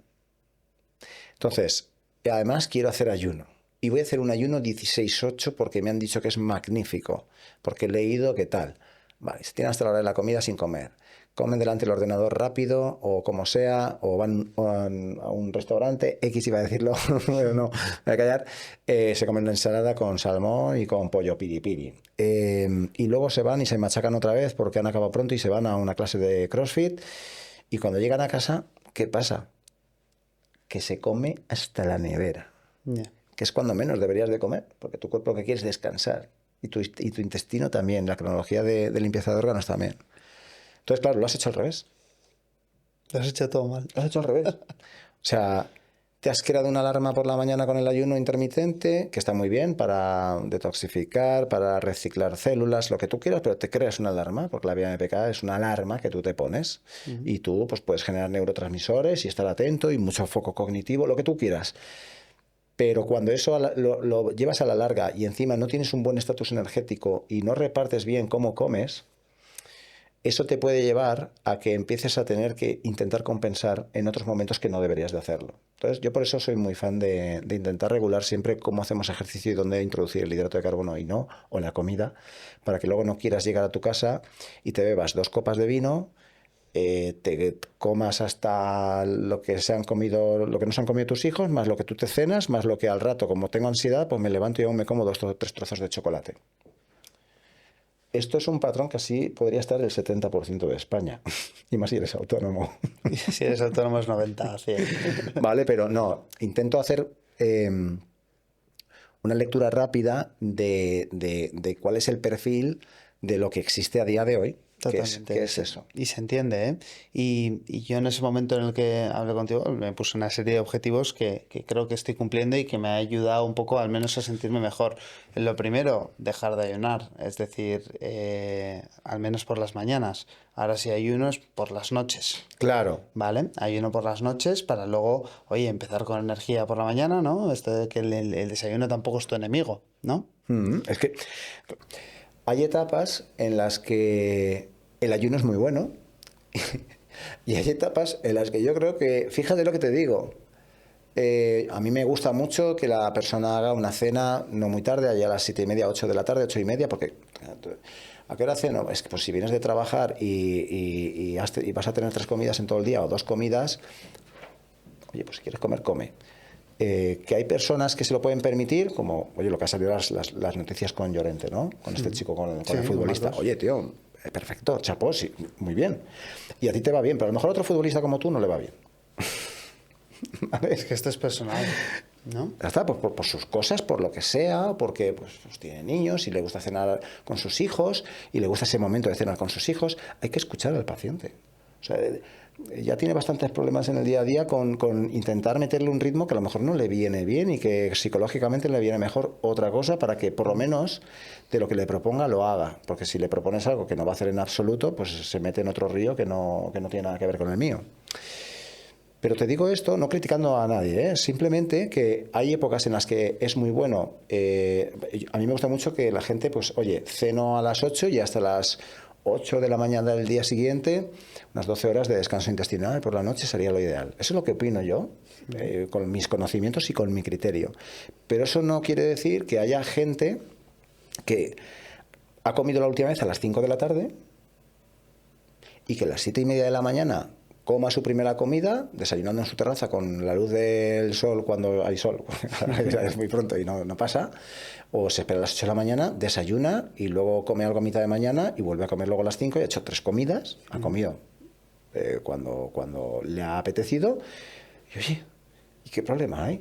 Entonces, además quiero hacer ayuno. Y voy a hacer un ayuno 16-8 porque me han dicho que es magnífico. Porque he leído que tal. Vale, se tienen hasta la hora de la comida sin comer. Comen delante del ordenador rápido o como sea, o van a un restaurante, X iba a decirlo, no, voy a callar, se comen una ensalada con salmón y con pollo piripiri. Y luego se van y se machacan otra vez porque han acabado pronto y se van a una clase de CrossFit. Y cuando llegan a casa, ¿qué pasa? Que se come hasta la nevera, que es cuando menos deberías de comer, porque tu cuerpo lo que quiere es descansar, y tu intestino también, la cronología de limpieza de órganos también. Entonces, claro, lo has hecho al revés. Lo has hecho todo mal. Lo has hecho al revés. O sea, te has creado una alarma por la mañana con el ayuno intermitente, que está muy bien para detoxificar, para reciclar células, lo que tú quieras, pero te creas una alarma, porque la BMPK es una alarma que tú te pones y tú pues, puedes generar neurotransmisores y estar atento y mucho foco cognitivo, lo que tú quieras. Pero cuando eso lo llevas a la larga y encima no tienes un buen estatus energético y no repartes bien cómo comes, eso te puede llevar a que empieces a tener que intentar compensar en otros momentos que no deberías de hacerlo. Entonces, yo por eso soy muy fan de intentar regular siempre cómo hacemos ejercicio y dónde introducir el hidrato de carbono y no, o la comida, para que luego no quieras llegar a tu casa y te bebas 2 copas de vino, te comas hasta lo que se han comido, lo que no se han comido tus hijos, más lo que tú te cenas, más lo que al rato, como tengo ansiedad, pues me levanto y aún me como 2 o 3 trozos de chocolate. Esto es un patrón que así podría estar el 70% de España. Y más si eres autónomo. Si eres autónomo es 90, 100. Vale, pero no. Intento hacer una lectura rápida de cuál es el perfil de lo que existe a día de hoy. Totalmente. ¿Qué es eso? Y se entiende, ¿eh? Y yo en ese momento en el que hablé contigo me puse una serie de objetivos que creo que estoy cumpliendo y que me ha ayudado un poco al menos a sentirme mejor. Lo primero, dejar de ayunar, es decir, al menos por las mañanas. Ahora si ayuno es por las noches. Claro. ¿Vale? Ayuno por las noches para luego, oye, empezar con energía por la mañana, ¿no? Esto de que el desayuno tampoco es tu enemigo, ¿no? Es que hay etapas en las que el ayuno es muy bueno y hay etapas en las que yo creo que, fíjate lo que te digo, a mí me gusta mucho que la persona haga una cena no muy tarde, allá a las 7:30, 8 de la tarde, 8:30, porque ¿a qué hora ceno? Es que pues si vienes de trabajar y vas a tener 3 comidas en todo el día o 2 comidas, oye, pues si quieres comer, come. Que hay personas que se lo pueden permitir, como, oye, lo que ha salido las noticias con Llorente, ¿no? Con este chico, con el futbolista. Oye, tío, perfecto, chapó, sí, muy bien. Y a ti te va bien, pero a lo mejor a otro futbolista como tú no le va bien. ¿Vale? Es que esto es personal, ¿no? Ya está, por sus cosas, por lo que sea, porque pues tiene niños y le gusta cenar con sus hijos y le gusta ese momento de cenar con sus hijos. Hay que escuchar al paciente. O sea, ya tiene bastantes problemas en el día a día con intentar meterle un ritmo que a lo mejor no le viene bien y que psicológicamente le viene mejor otra cosa para que por lo menos de lo que le proponga lo haga. Porque si le propones algo que no va a hacer en absoluto, pues se mete en otro río que no tiene nada que ver con el mío. Pero te digo esto no criticando a nadie, ¿eh? Simplemente que hay épocas en las que es muy bueno. A mí me gusta mucho que la gente, pues, oye, ceno a las 8 y hasta las 8 de la mañana del día siguiente, unas 12 horas de descanso intestinal por la noche sería lo ideal. Eso es lo que opino yo, con mis conocimientos y con mi criterio. Pero eso no quiere decir que haya gente que ha comido la última vez a las 5 de la tarde y que a las 7:30 de la mañana coma su primera comida, desayunando en su terraza con la luz del sol cuando hay sol, es muy pronto y no pasa, o se espera a las 8 de la mañana, desayuna y luego come algo a mitad de mañana y vuelve a comer luego a las 5 y ha hecho 3 comidas, ha comido cuando le ha apetecido, y oye, ¿y qué problema hay?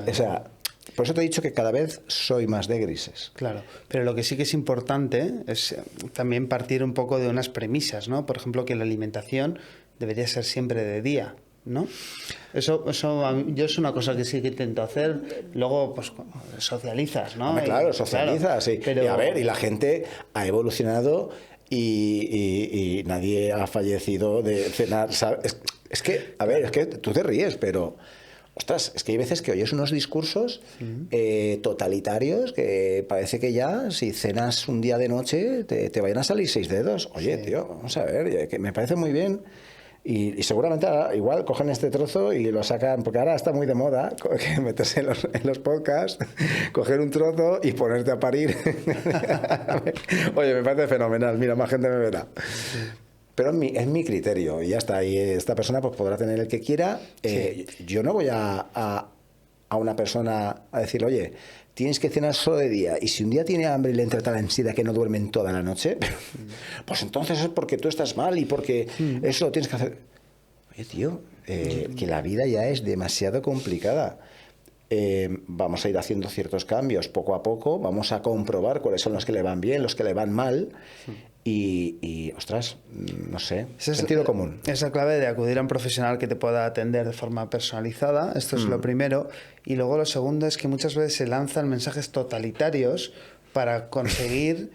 O sea, por eso te he dicho que cada vez soy más de grises. Claro, pero lo que sí que es importante es también partir un poco de unas premisas, ¿no? Por ejemplo, que la alimentación debería ser siempre de día, ¿no? Eso yo es una cosa que sí que intento hacer. Luego, pues, socializas, ¿no? Hombre, claro, socializas, claro, sí. Pero... Y a ver, y la gente ha evolucionado y nadie ha fallecido de cenar, ¿sabes? Es que, a ver, es que tú te ríes, pero... Ostras, es que hay veces que oyes unos discursos totalitarios que parece que ya, si cenas un día de noche, te vayan a salir 6 dedos. Oye, tío, vamos a ver, que me parece muy bien. Y seguramente ahora, igual cogen este trozo y lo sacan, porque ahora está muy de moda meterse en los podcasts, coger un trozo y ponerte a parir. Oye, me parece fenomenal, mira, más gente me verá. Pero es mi criterio y ya está. Y esta persona pues podrá tener el que quiera. Yo no voy a una persona a decirle, oye, tienes que cenar solo de día. Y si un día tiene hambre y le entra tal ansiedad que no duermen toda la noche, pues entonces es porque tú estás mal y porque eso lo tienes que hacer. Oye, tío, que la vida ya es demasiado complicada. vamos a ir haciendo ciertos cambios poco a poco, vamos a comprobar cuáles son los que le van bien, los que le van mal, ostras, no sé, sentido común. Es la clave de acudir a un profesional que te pueda atender de forma personalizada, esto es lo primero, y luego lo segundo es que muchas veces se lanzan mensajes totalitarios para conseguir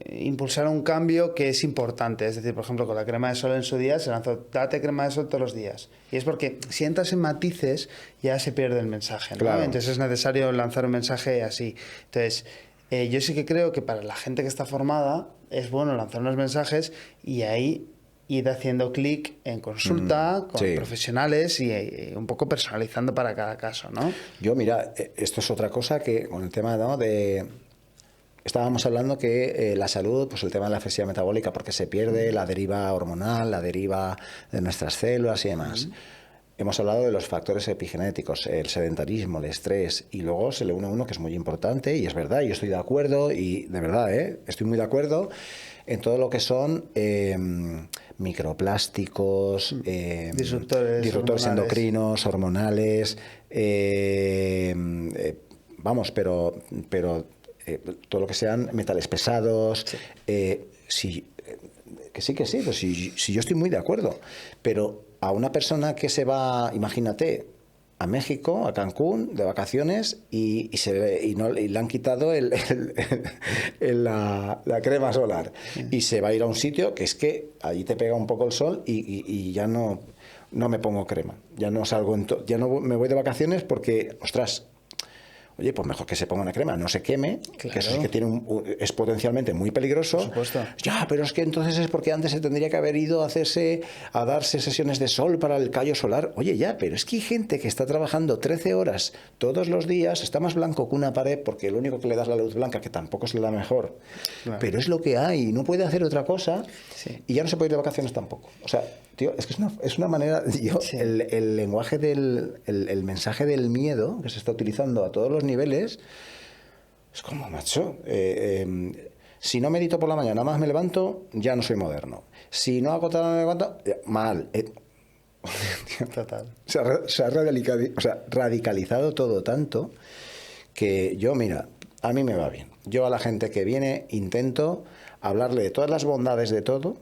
impulsar un cambio que es importante. Es decir, por ejemplo, con la crema de sol en su día se lanzó: date crema de sol todos los días. Y es porque si entras en matices ya se pierde el mensaje, ¿no? Claro. Entonces es necesario lanzar un mensaje así. Entonces yo sí que creo que para la gente que está formada es bueno lanzar unos mensajes y ahí ir haciendo clic en consulta con profesionales y un poco personalizando para cada caso, ¿no? Yo, mira, esto es otra cosa que con el tema, ¿no?, de... Estábamos hablando que la salud, pues el tema de la flexibilidad metabólica, porque se pierde la deriva hormonal, la deriva de nuestras células y demás. Hemos hablado de los factores epigenéticos, el sedentarismo, el estrés, y luego se le une uno que es muy importante, y es verdad, yo estoy de acuerdo, y de verdad, estoy muy de acuerdo en todo lo que son microplásticos, disruptores endocrinos, hormonales, vamos, pero todo lo que sean metales pesados, que sí, pues si yo estoy muy de acuerdo, pero a una persona que se va, imagínate, a México, a Cancún, de vacaciones, y le han quitado la crema solar, y se va a ir a un sitio que es que allí te pega un poco el sol y ya no me pongo crema, ya no salgo, ya no me voy de vacaciones porque, ostras, oye, pues mejor que se ponga una crema, no se queme, claro, que eso sí que es potencialmente muy peligroso. Por supuesto. Ya, pero es que entonces es porque antes se tendría que haber ido a darse sesiones de sol para el callo solar. Oye, ya, pero es que hay gente que está trabajando 13 horas todos los días, está más blanco que una pared, porque lo único que le das la luz blanca, que tampoco es la mejor, claro, pero es lo que hay, no puede hacer otra cosa, y ya no se puede ir de vacaciones tampoco. O sea, tío, es que es una manera... El lenguaje el mensaje del miedo que se está utilizando a todos los niveles es como, macho, si no medito por la mañana, nada más me levanto, ya no soy moderno. Si no hago tal, no me levanto, mal. Total. Se ha radicalizado todo tanto que yo, mira, a mí me va bien. Yo a la gente que viene intento hablarle de todas las bondades de todo,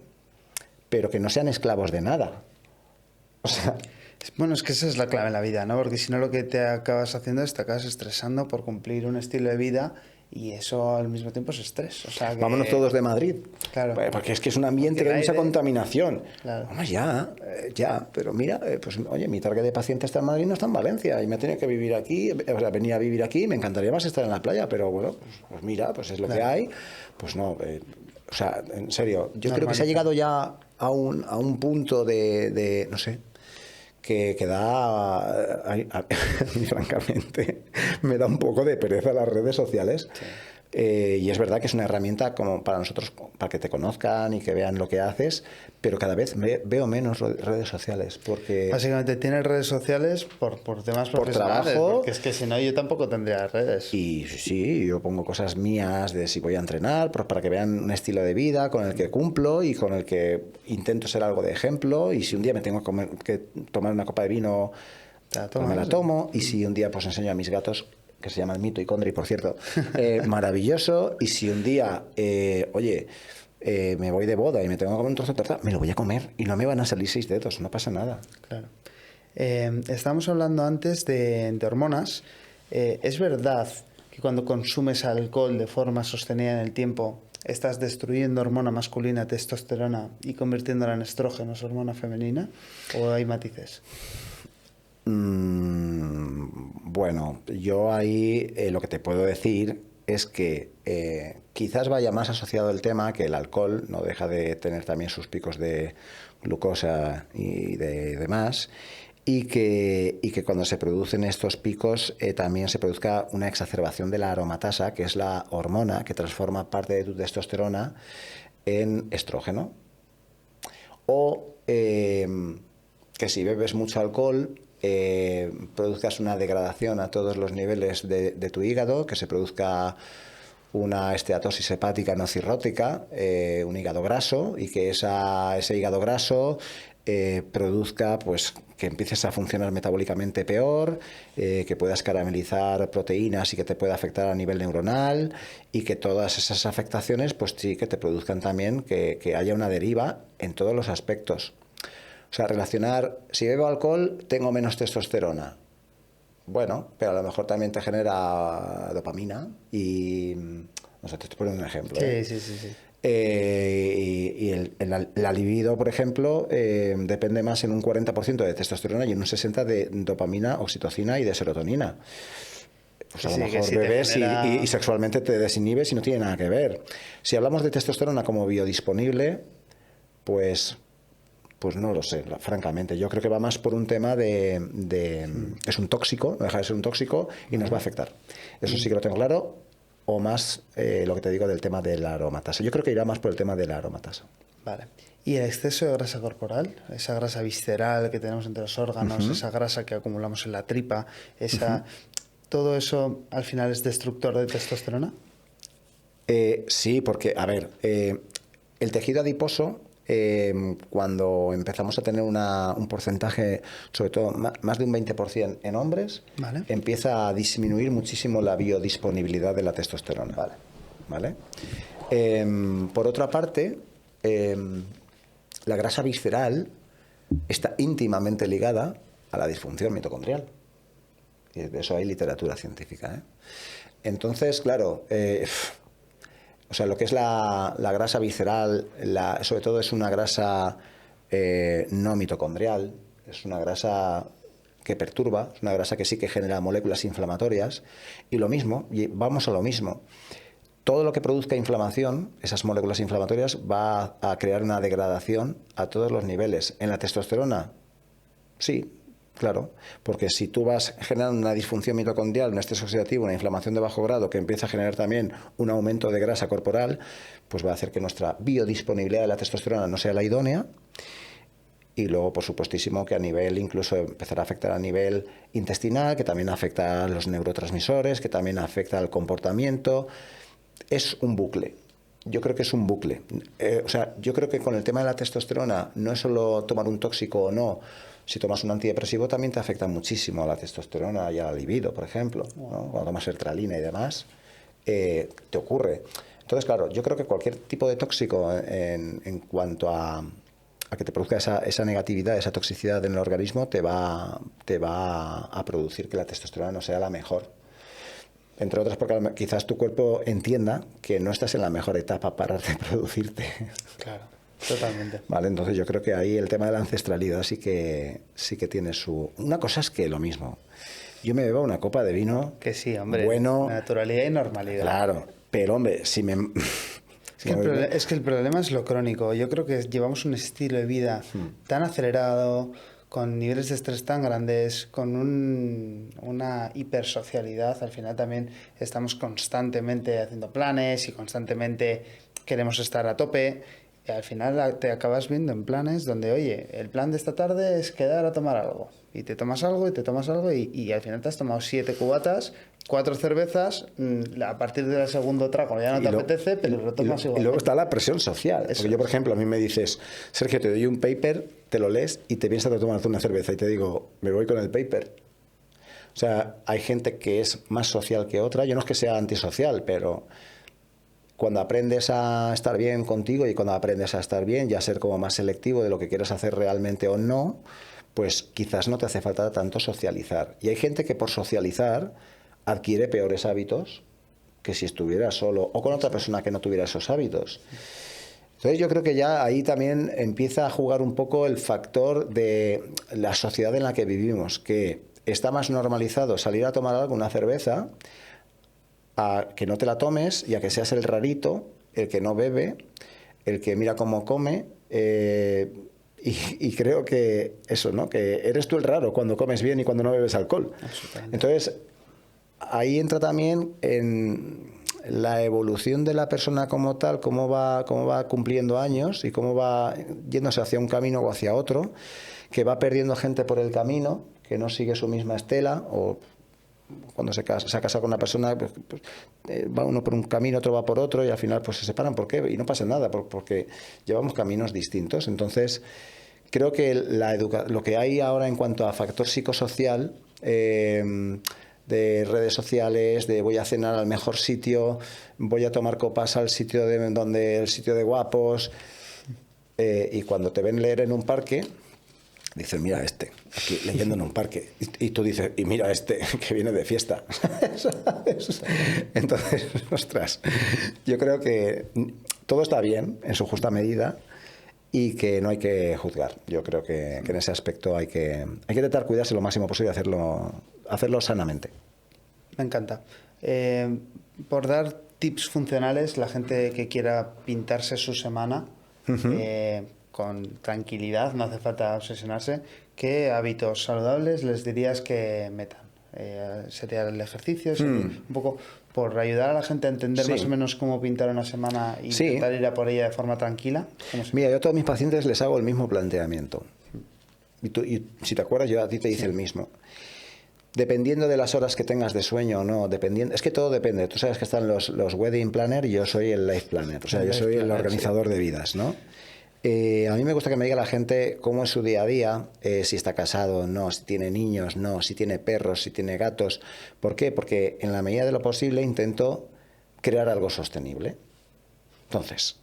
pero que no sean esclavos de nada. O sea... Bueno, es que esa es la clave en la vida, ¿no? Porque si no, lo que te acabas haciendo es te acabas estresando por cumplir un estilo de vida y eso al mismo tiempo es estrés. O sea, que... Vámonos todos de Madrid. Claro. Porque es que es un ambiente que hay mucha contaminación. Claro. Vamos, ya. Pero mira, pues oye, mi target de paciente está en Madrid, no está en Valencia, y me he tenido que vivir aquí, o sea, venir a vivir aquí, me encantaría más estar en la playa, pero bueno, pues mira, pues es lo que hay. Pues no, o sea, en serio, yo creo que se ha llegado ya a un punto de no sé, que da, francamente, me da un poco de pereza las redes sociales. Sí. Y es verdad que es una herramienta como para nosotros, para que te conozcan y que vean lo que haces, pero cada vez veo menos redes sociales. Porque básicamente tienes redes sociales por temas profesionales, trabajo, porque es que si no yo tampoco tendría redes. Y sí, yo pongo cosas mías de si voy a entrenar, pues para que vean un estilo de vida con el que cumplo y con el que intento ser algo de ejemplo, y si un día me tengo que tomar una copa de vino, pues me la tomo, y si un día pues enseño a mis gatos, que se llaman Mito y Condri, por cierto, maravilloso, y si un día, me voy de boda y me tengo que comer un trozo de tarta, me lo voy a comer y no me van a salir 6 dedos, no pasa nada. Claro. Estábamos hablando antes de hormonas. ¿Es verdad que cuando consumes alcohol de forma sostenida en el tiempo estás destruyendo hormona masculina, testosterona, y convirtiéndola en estrógenos, hormona femenina? ¿O hay matices? Bueno, yo ahí lo que te puedo decir es que quizás vaya más asociado el tema que el alcohol no deja de tener también sus picos de glucosa y de demás, y que cuando se producen estos picos también se produzca una exacerbación de la aromatasa, que es la hormona que transforma parte de tu testosterona en estrógeno. O que si bebes mucho alcohol produzcas una degradación a todos los niveles de tu hígado, que se produzca una esteatosis hepática no cirrótica, un hígado graso, y que ese hígado graso produzca pues que empieces a funcionar metabólicamente peor, que puedas caramelizar proteínas y que te pueda afectar a nivel neuronal, y que todas esas afectaciones pues sí que te produzcan también que haya una deriva en todos los aspectos. O sea, relacionar, si bebo alcohol tengo menos testosterona. Bueno, pero a lo mejor también te genera dopamina y... O sea, te estoy poniendo un ejemplo. Sí. Y la libido, por ejemplo, depende más en un 40% de testosterona y en un 60% de dopamina, oxitocina y de serotonina. Pues a lo mejor bebes y sexualmente te desinhibes y no tiene nada que ver. Si hablamos de testosterona como biodisponible, pues no lo sé, francamente. Yo creo que va más por un tema es un tóxico, no deja de ser un tóxico y nos va a afectar. Eso sí que lo tengo claro. O más lo que te digo del tema de la aromatasa. Yo creo que irá más por el tema de la aromatasa. Vale. ¿Y el exceso de grasa corporal? Esa grasa visceral que tenemos entre los órganos, esa grasa que acumulamos en la tripa, ¿todo eso al final es destructor de testosterona? Sí, porque, a ver, el tejido adiposo, cuando empezamos a tener un porcentaje, sobre todo más de un 20% en hombres, vale, empieza a disminuir muchísimo la biodisponibilidad de la testosterona. ¿Vale? Por otra parte, la grasa visceral está íntimamente ligada a la disfunción mitocondrial. Y de eso hay literatura científica. Entonces, claro... O sea, lo que es la grasa visceral, sobre todo es una grasa no mitocondrial, es una grasa que perturba, es una grasa que sí que genera moléculas inflamatorias. Y lo mismo, y vamos a lo mismo, todo lo que produzca inflamación, esas moléculas inflamatorias, va a crear una degradación a todos los niveles. En la testosterona, sí. Claro, porque si tú vas generando una disfunción mitocondrial, un estrés oxidativo, una inflamación de bajo grado que empieza a generar también un aumento de grasa corporal, pues va a hacer que nuestra biodisponibilidad de la testosterona no sea la idónea. Y luego, por supuestísimo, que a nivel, incluso empezará a afectar a nivel intestinal, que también afecta a los neurotransmisores, que también afecta al comportamiento. Es un bucle. Yo creo que es un bucle. O sea, yo creo que con el tema de la testosterona no es solo tomar un tóxico o no. Si tomas un antidepresivo también te afecta muchísimo a la testosterona y a la libido, por ejemplo, ¿no? Cuando tomas sertralina y demás, te ocurre. Entonces, claro, yo creo que cualquier tipo de tóxico en cuanto a que te produzca esa negatividad, esa toxicidad en el organismo, te va a producir que la testosterona no sea la mejor. Entre otras porque quizás tu cuerpo entienda que no estás en la mejor etapa para reproducirte. Claro. Totalmente. Vale, entonces yo creo que ahí el tema de la ancestralidad sí que tiene su... Una cosa es que lo mismo. Yo me bebo una copa de vino... Que sí, hombre. Bueno... Naturalidad y normalidad. Claro, pero hombre, si me... Es que el problema es lo crónico. Yo creo que llevamos un estilo de vida tan acelerado, con niveles de estrés tan grandes, con una hipersocialidad. Al final también estamos constantemente haciendo planes y constantemente queremos estar a tope. Y al final te acabas viendo en planes donde, oye, el plan de esta tarde es quedar a tomar algo. Y te tomas algo y te tomas algo y al final te has tomado 7 cubatas, 4 cervezas, a partir del segundo trago ya no te apetece, pero lo tomas igual. Y luego está la presión social. Eso porque yo, por ejemplo, a mí me dices, Sergio, te doy un paper, te lo lees y te piensas de tomarte una cerveza. Y te digo, me voy con el paper. O sea, hay gente que es más social que otra. Yo no es que sea antisocial, pero... Cuando aprendes a estar bien contigo y cuando aprendes a estar bien y a ser como más selectivo de lo que quieres hacer realmente o no, pues quizás no te hace falta tanto socializar. Y hay gente que por socializar adquiere peores hábitos que si estuviera solo o con otra persona que no tuviera esos hábitos. Entonces yo creo que ya ahí también empieza a jugar un poco el factor de la sociedad en la que vivimos, que está más normalizado salir a tomar algo, una cerveza, a que no te la tomes y a que seas el rarito, el que no bebe, el que mira cómo come, y creo que eso, ¿no? Que eres tú el raro cuando comes bien y cuando no bebes alcohol. Entonces, ahí entra también en la evolución de la persona como tal, cómo va cumpliendo años y cómo va yéndose hacia un camino o hacia otro, que va perdiendo gente por el camino, que no sigue su misma estela o cuando se ha casado con una persona, va uno por un camino, otro va por otro y al final pues se separan. ¿Por qué? Y no pasa nada, porque llevamos caminos distintos. Entonces, creo que lo que hay ahora en cuanto a factor psicosocial, de redes sociales, de voy a cenar al mejor sitio, voy a tomar copas al sitio el sitio de guapos, y cuando te ven leer en un parque, dicen, mira aquí leyendo en un parque, y tú dices, y mira que viene de fiesta. Entonces, ostras, yo creo que todo está bien en su justa medida y que no hay que juzgar. Yo creo que en ese aspecto hay que intentar cuidarse lo máximo posible y hacerlo sanamente. Me encanta. Por dar tips funcionales, la gente que quiera pintarse su semana con tranquilidad, no hace falta obsesionarse, ¿qué hábitos saludables les dirías que metan? ¿Sería el ejercicio? Un poco por ayudar a la gente a entender más o menos cómo pintar una semana y intentar ir a por ella de forma tranquila. Mira, yo a todos mis pacientes les hago el mismo planteamiento. Y si te acuerdas, yo a ti te hice el mismo. Dependiendo de las horas que tengas de sueño o no, es que todo depende. Tú sabes que están los wedding planner y yo soy el life planner. O sea, yo soy el organizador de vidas, ¿no? A mí me gusta que me diga la gente cómo es su día a día, si está casado o no, si tiene niños, no, si tiene perros, si tiene gatos. ¿Por qué? Porque en la medida de lo posible intento crear algo sostenible. Entonces,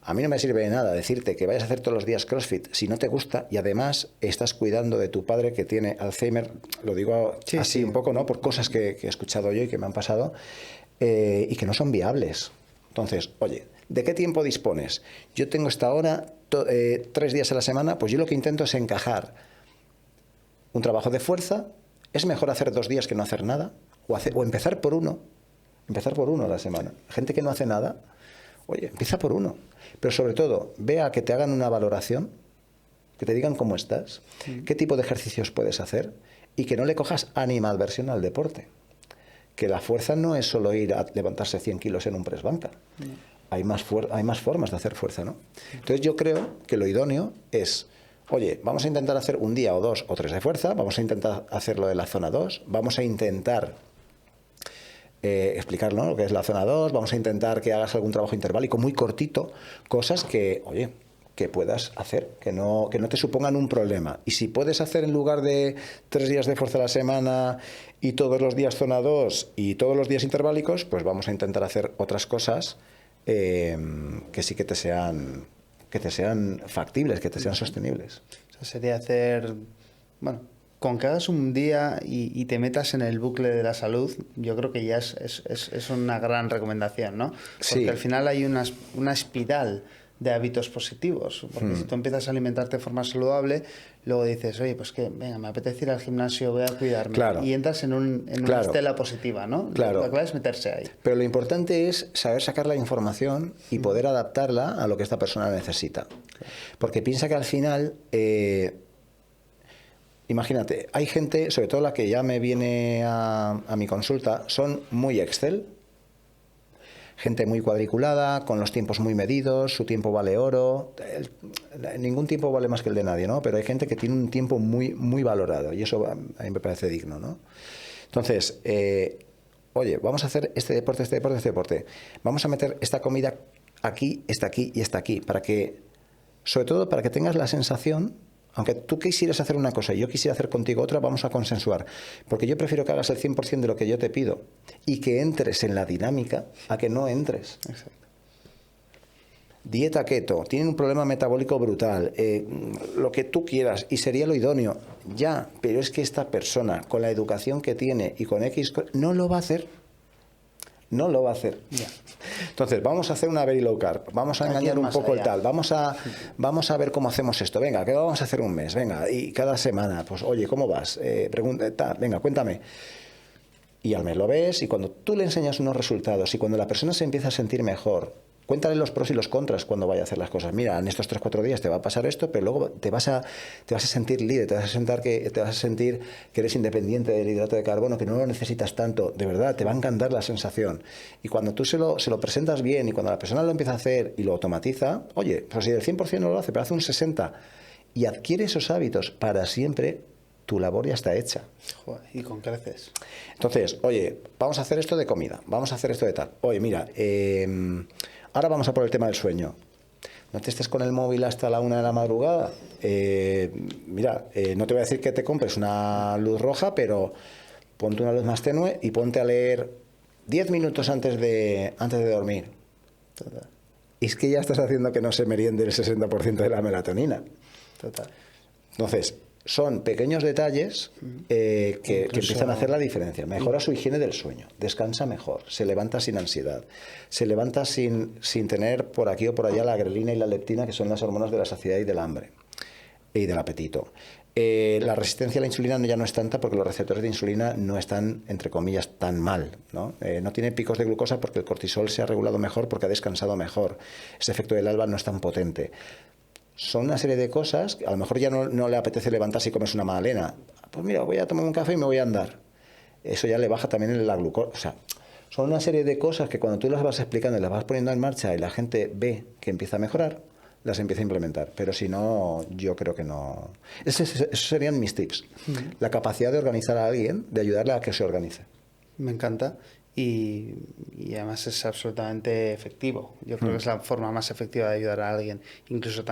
a mí no me sirve de nada decirte que vayas a hacer todos los días CrossFit si no te gusta y además estás cuidando de tu padre que tiene Alzheimer, lo digo así un poco, ¿no? Por cosas que he escuchado yo y que me han pasado, y que no son viables. Entonces, oye, ¿de qué tiempo dispones? Yo tengo esta hora, 3 días a la semana, pues yo lo que intento es encajar un trabajo de fuerza. Es mejor hacer 2 días que no hacer nada, o empezar por uno a la semana. Gente que no hace nada, oye, empieza por uno. Pero sobre todo, vea que te hagan una valoración, que te digan cómo estás, qué tipo de ejercicios puedes hacer y que no le cojas animadversión al deporte. Que la fuerza no es solo ir a levantarse 100 kilos en un press banca. Hay más formas de hacer fuerza, ¿no? Entonces yo creo que lo idóneo es, oye, vamos a intentar hacer un día o 2 o 3 de fuerza, vamos a intentar hacerlo de la zona 2, vamos a intentar explicar, ¿no?, lo que es la zona 2, vamos a intentar que hagas algún trabajo interválico muy cortito, cosas que, oye, que puedas hacer, que no te supongan un problema. Y si puedes hacer en lugar de 3 días de fuerza a la semana y todos los días zona 2 y todos los días interválicos, pues vamos a intentar hacer otras cosas que sí que te sean factibles, que te sean sostenibles. O sea, sería hacer, bueno, con que hagas un día y te metas en el bucle de la salud, yo creo que ya es una gran recomendación, ¿no? Porque al final hay una espiral de hábitos positivos, porque si tú empiezas a alimentarte de forma saludable, luego dices, oye, pues que, venga, me apetece ir al gimnasio, voy a cuidarme, y entras en una estela positiva, ¿no? Claro. La clave es meterse ahí. Pero lo importante es saber sacar la información y poder adaptarla a lo que esta persona necesita. Porque piensa que al final, imagínate, hay gente, sobre todo la que ya me viene a mi consulta, son muy Excel. Gente muy cuadriculada, con los tiempos muy medidos, su tiempo vale oro. Ningún tiempo vale más que el de nadie, ¿no? Pero hay gente que tiene un tiempo muy, muy valorado y eso a mí me parece digno, ¿no? Entonces, oye, vamos a hacer este deporte. Vamos a meter esta comida aquí y esta aquí, sobre todo para que tengas la sensación, aunque tú quisieras hacer una cosa y yo quisiera hacer contigo otra, vamos a consensuar. Porque yo prefiero que hagas el 100% de lo que yo te pido y que entres en la dinámica a que no entres. Exacto. Dieta keto, tienen un problema metabólico brutal, lo que tú quieras y sería lo idóneo. Ya, pero es que esta persona, con la educación que tiene y con X, no lo va a hacer. No lo va a hacer. Ya. Entonces, vamos a hacer una very low carb, vamos a engañar un poco el tal, vamos a ver cómo hacemos esto, venga, ¿qué vamos a hacer un mes? Venga, y cada semana, pues, oye, ¿cómo vas? Pregunta, venga, cuéntame. Y al mes lo ves, y cuando tú le enseñas unos resultados, y cuando la persona se empieza a sentir mejor, cuéntale los pros y los contras cuando vaya a hacer las cosas. Mira, en estos 3-4 días te va a pasar esto, pero luego te vas a sentir libre, te vas a sentir que eres independiente del hidrato de carbono, que no lo necesitas tanto. De verdad, te va a encantar la sensación. Y cuando tú se lo presentas bien y cuando la persona lo empieza a hacer y lo automatiza, oye, pues si del 100% no lo hace, pero hace un 60% y adquiere esos hábitos para siempre, tu labor ya está hecha. Joder, y con creces. Entonces, oye, vamos a hacer esto de comida, vamos a hacer esto de tal. Oye, mira, ahora vamos a por el tema del sueño. No te estés con el móvil hasta la 1 de la madrugada. Mira, no te voy a decir que te compres una luz roja, pero ponte una luz más tenue y ponte a leer 10 minutos antes de dormir. Total. Y es que ya estás haciendo que no se meriende el 60% de la melatonina. Total. Entonces, son pequeños detalles que empiezan a hacer la diferencia. Mejora su higiene del sueño, descansa mejor, se levanta sin ansiedad, se levanta sin tener por aquí o por allá la grelina y la leptina, que son las hormonas de la saciedad y del hambre y del apetito. La resistencia a la insulina ya no es tanta porque los receptores de insulina no están, entre comillas, tan mal, ¿no? No tiene picos de glucosa porque el cortisol se ha regulado mejor, porque ha descansado mejor. Ese efecto del alba no es tan potente. Son una serie de cosas que a lo mejor ya no le apetece levantarse y comerse una magdalena. Pues mira, voy a tomar un café y me voy a andar. Eso ya le baja también la glucosa. O sea, son una serie de cosas que cuando tú las vas explicando y las vas poniendo en marcha y la gente ve que empieza a mejorar, las empieza a implementar. Pero si no, yo creo que no. Esos serían mis tips. La capacidad de organizar a alguien, de ayudarle a que se organice. Me encanta. Y además es absolutamente efectivo. Yo creo que es la forma más efectiva de ayudar a alguien. Incluso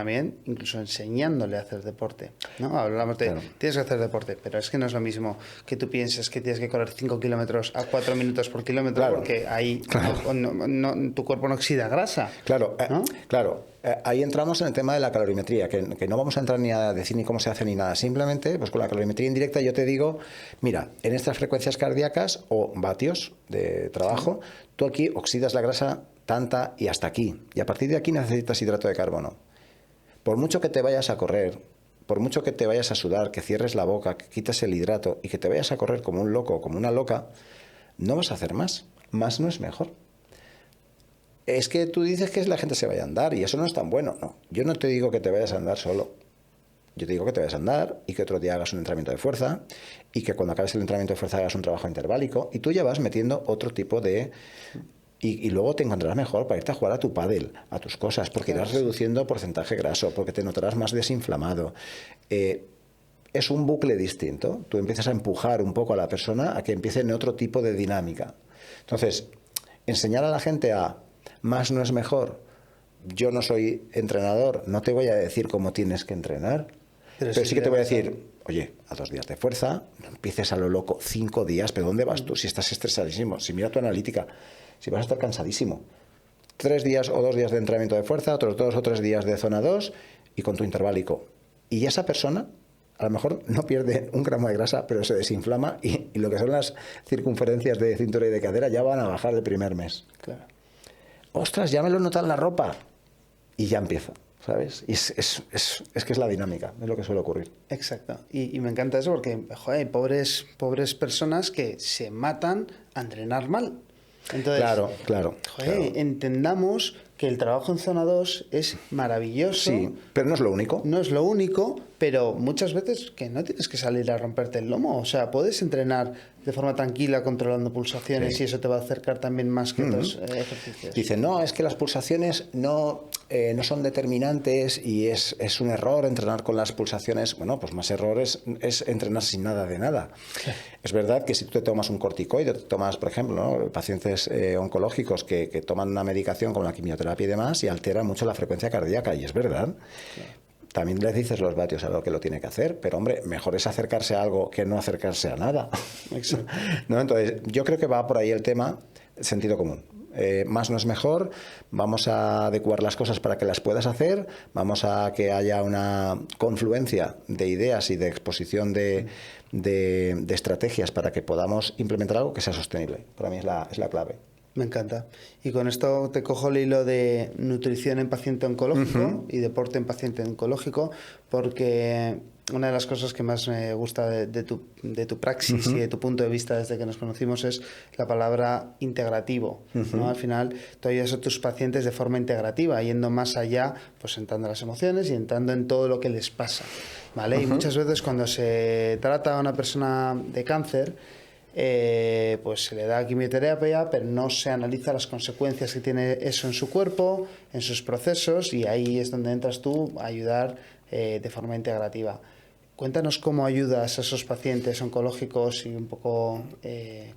enseñándole a hacer deporte, ¿no? Hablamos de, tienes que hacer deporte, pero es que no es lo mismo que tú pienses que tienes que correr 5 kilómetros a 4 minutos por kilómetro, porque ahí tu cuerpo no oxida grasa. Claro, ¿no? Claro. Ahí entramos en el tema de la calorimetría, que no vamos a entrar ni a decir ni cómo se hace ni nada. Simplemente, pues con la calorimetría indirecta yo te digo, mira, en estas frecuencias cardíacas o vatios de trabajo, tú aquí oxidas la grasa tanta y hasta aquí. Y a partir de aquí necesitas hidrato de carbono. Por mucho que te vayas a correr, por mucho que te vayas a sudar, que cierres la boca, que quites el hidrato y que te vayas a correr como un loco o como una loca, no vas a hacer más. Más no es mejor. Es que tú dices que la gente se vaya a andar y eso no es tan bueno. No, yo no te digo que te vayas a andar solo. Yo te digo que te vayas a andar y que otro día hagas un entrenamiento de fuerza y que cuando acabes el entrenamiento de fuerza hagas un trabajo interválico y tú ya vas metiendo otro tipo de... Y luego te encontrarás mejor para irte a jugar a tu pádel, a tus cosas, porque irás reduciendo porcentaje graso, porque te notarás más desinflamado. Es un bucle distinto. Tú empiezas a empujar un poco a la persona a que empiece en otro tipo de dinámica. Entonces, enseñar a la gente a... Más no es mejor. Yo no soy entrenador, no te voy a decir cómo tienes que entrenar, pero sí que te voy a decir, oye, a 2 días de fuerza, no empieces a lo loco, 5 días, pero ¿dónde vas tú? Si estás estresadísimo, si mira tu analítica, si vas a estar cansadísimo. 3 días o 2 días de entrenamiento de fuerza, otros 2 o 3 días de zona 2 y con tu interválico. Y esa persona a lo mejor no pierde 1 gramo de grasa, pero se desinflama y lo que son las circunferencias de cintura y de cadera ya van a bajar de primer mes. Claro. Ostras, ya me lo notan en la ropa. Y ya empieza, ¿sabes? Y es que es la dinámica, es lo que suele ocurrir. Exacto. Y me encanta eso porque, joder, pobres personas que se matan a entrenar mal. Entonces, claro. Entendamos que el trabajo en zona 2 es maravilloso. Sí, pero no es lo único. No es lo único, pero muchas veces que no tienes que salir a romperte el lomo. O sea, puedes entrenar de forma tranquila, controlando pulsaciones, y eso te va a acercar también más que otros ejercicios. Dicen, no, es que las pulsaciones no son determinantes y es un error entrenar con las pulsaciones. Bueno, pues más errores es entrenar sin nada de nada. Sí. Es verdad que si tú te tomas un corticoide, te tomas, por ejemplo, ¿no? Pacientes oncológicos que toman una medicación como la quimioterapia y demás y altera mucho la frecuencia cardíaca, y es verdad. Claro. También les dices los vatios a lo que lo tiene que hacer, pero hombre, mejor es acercarse a algo que no acercarse a nada. Exacto. ¿No? Entonces, yo creo que va por ahí el tema, sentido común. Más no es mejor, vamos a adecuar las cosas para que las puedas hacer, vamos a que haya una confluencia de ideas y de exposición de estrategias para que podamos implementar algo que sea sostenible. Para mí es la clave. Me encanta. Y con esto te cojo el hilo de nutrición en paciente oncológico y deporte en paciente oncológico, porque una de las cosas que más me gusta de tu praxis y de tu punto de vista desde que nos conocimos es la palabra integrativo, ¿no? Al final, tú ayudas a tus pacientes de forma integrativa, yendo más allá, pues entrando en las emociones y entrando en todo lo que les pasa, ¿vale? Y muchas veces cuando se trata a una persona de cáncer, pues se le da quimioterapia, pero no se analiza las consecuencias que tiene eso en su cuerpo, en sus procesos, y ahí es donde entras tú a ayudar de forma integrativa. Cuéntanos cómo ayudas a esos pacientes oncológicos y un poco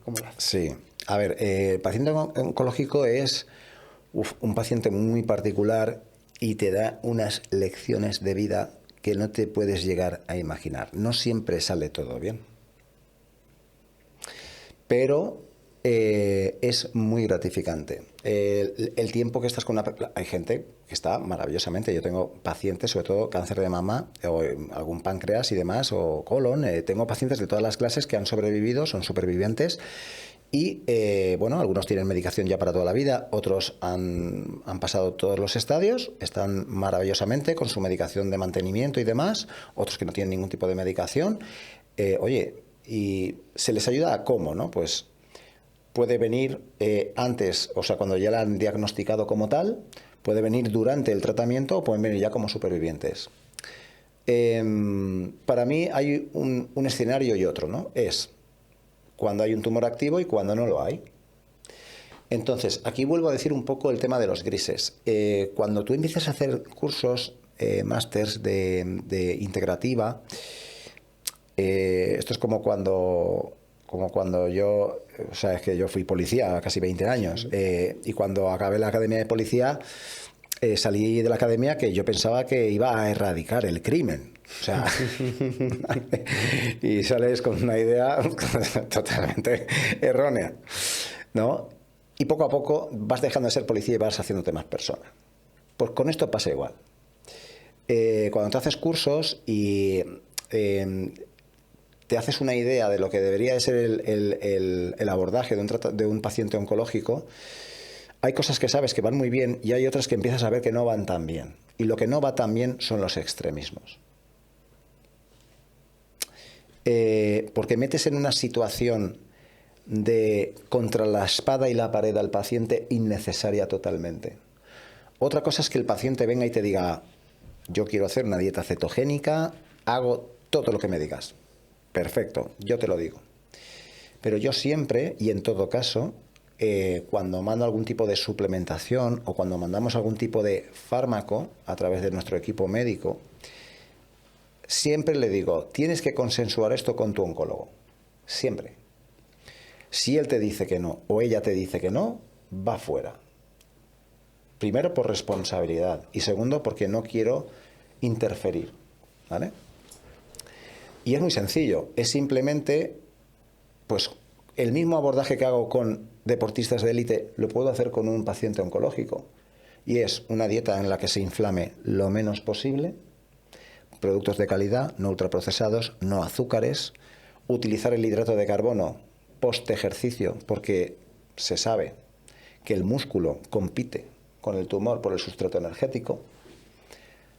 cómo lo haces. Sí, a ver, el paciente oncológico es un paciente muy particular y te da unas lecciones de vida que no te puedes llegar a imaginar. No siempre sale todo bien, pero es muy gratificante. El tiempo que estás con una... Hay gente que está maravillosamente. Yo tengo pacientes, sobre todo cáncer de mama, o algún páncreas y demás, o colon. Tengo pacientes de todas las clases que han sobrevivido, son supervivientes. Y bueno, algunos tienen medicación ya para toda la vida, otros han pasado todos los estadios, están maravillosamente con su medicación de mantenimiento y demás, otros que no tienen ningún tipo de medicación. Oye, y se les ayuda a cómo, ¿no? Pues puede venir antes, o sea, cuando ya la han diagnosticado como tal, puede venir durante el tratamiento o pueden venir ya como supervivientes. Para mí hay un escenario y otro, ¿no? Es cuando hay un tumor activo y cuando no lo hay. Entonces, aquí vuelvo a decir un poco el tema de los grises. Cuando tú empiezas a hacer cursos, másters de integrativa, esto es como cuando yo, o sea, es que yo fui policía casi 20 años, y cuando acabé la academia de policía, salí de la academia que yo pensaba que iba a erradicar el crimen. O sea, y sales con una idea totalmente errónea, ¿no? Y poco a poco vas dejando de ser policía y vas haciéndote más persona. Pues con esto pasa igual. Cuando te haces cursos y te haces una idea de lo que debería de ser el abordaje de un paciente oncológico, hay cosas que sabes que van muy bien y hay otras que empiezas a ver que no van tan bien. Y lo que no va tan bien son los extremismos. Porque metes en una situación de contra la espada y la pared al paciente innecesaria totalmente. Otra cosa es que el paciente venga y te diga, yo quiero hacer una dieta cetogénica, hago todo lo que me digas. Perfecto, yo te lo digo. Pero yo siempre, y en todo caso, cuando mando algún tipo de suplementación o cuando mandamos algún tipo de fármaco a través de nuestro equipo médico, siempre le digo, tienes que consensuar esto con tu oncólogo. Siempre. Si él te dice que no o ella te dice que no, va fuera. Primero por responsabilidad y segundo porque no quiero interferir. ¿Vale? Y es muy sencillo. Es simplemente, pues, el mismo abordaje que hago con deportistas de élite, lo puedo hacer con un paciente oncológico. Y es una dieta en la que se inflame lo menos posible, productos de calidad, no ultraprocesados, no azúcares, utilizar el hidrato de carbono post ejercicio, porque se sabe que el músculo compite con el tumor por el sustrato energético.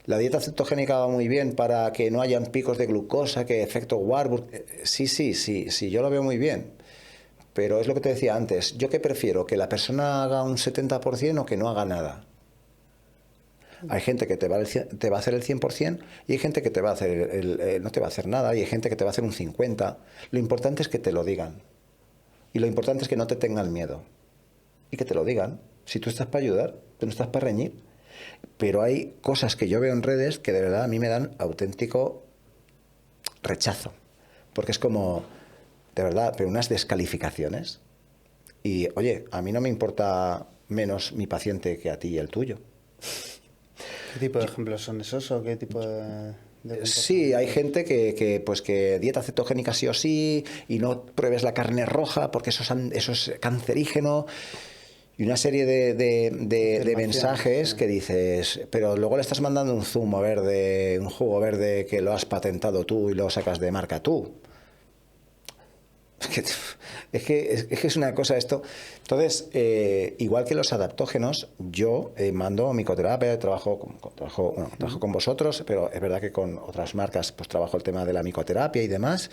La dieta cetogénica va muy bien para que no hayan picos de glucosa, que efecto Warburg. Sí, yo lo veo muy bien. Pero es lo que te decía antes, ¿yo qué prefiero? ¿Que la persona haga un 70% o que no haga nada? Hay gente que te va a hacer el 100% y hay gente que te va a hacer no te va a hacer nada y hay gente que te va a hacer un 50%. Lo importante es que te lo digan. Y lo importante es que no te tengan miedo. Y que te lo digan. Si tú estás para ayudar, tú no estás para reñir. Pero hay cosas que yo veo en redes que de verdad a mí me dan auténtico rechazo. Porque es como, de verdad, pero unas descalificaciones. Y, oye, a mí no me importa menos mi paciente que a ti y el tuyo. ¿Qué tipo de ejemplos son esos o qué tipo de Sí, hay gente que dieta cetogénica sí o sí y no pruebes la carne roja porque eso es cancerígeno y una serie de mensajes que dices, pero luego le estás mandando un zumo verde, un jugo verde que lo has patentado tú y lo sacas de marca tú. Es que es una cosa esto. Entonces, igual que los adaptógenos, yo mando micoterapia, trabajo con vosotros, pero es verdad que con otras marcas pues trabajo el tema de la micoterapia y demás,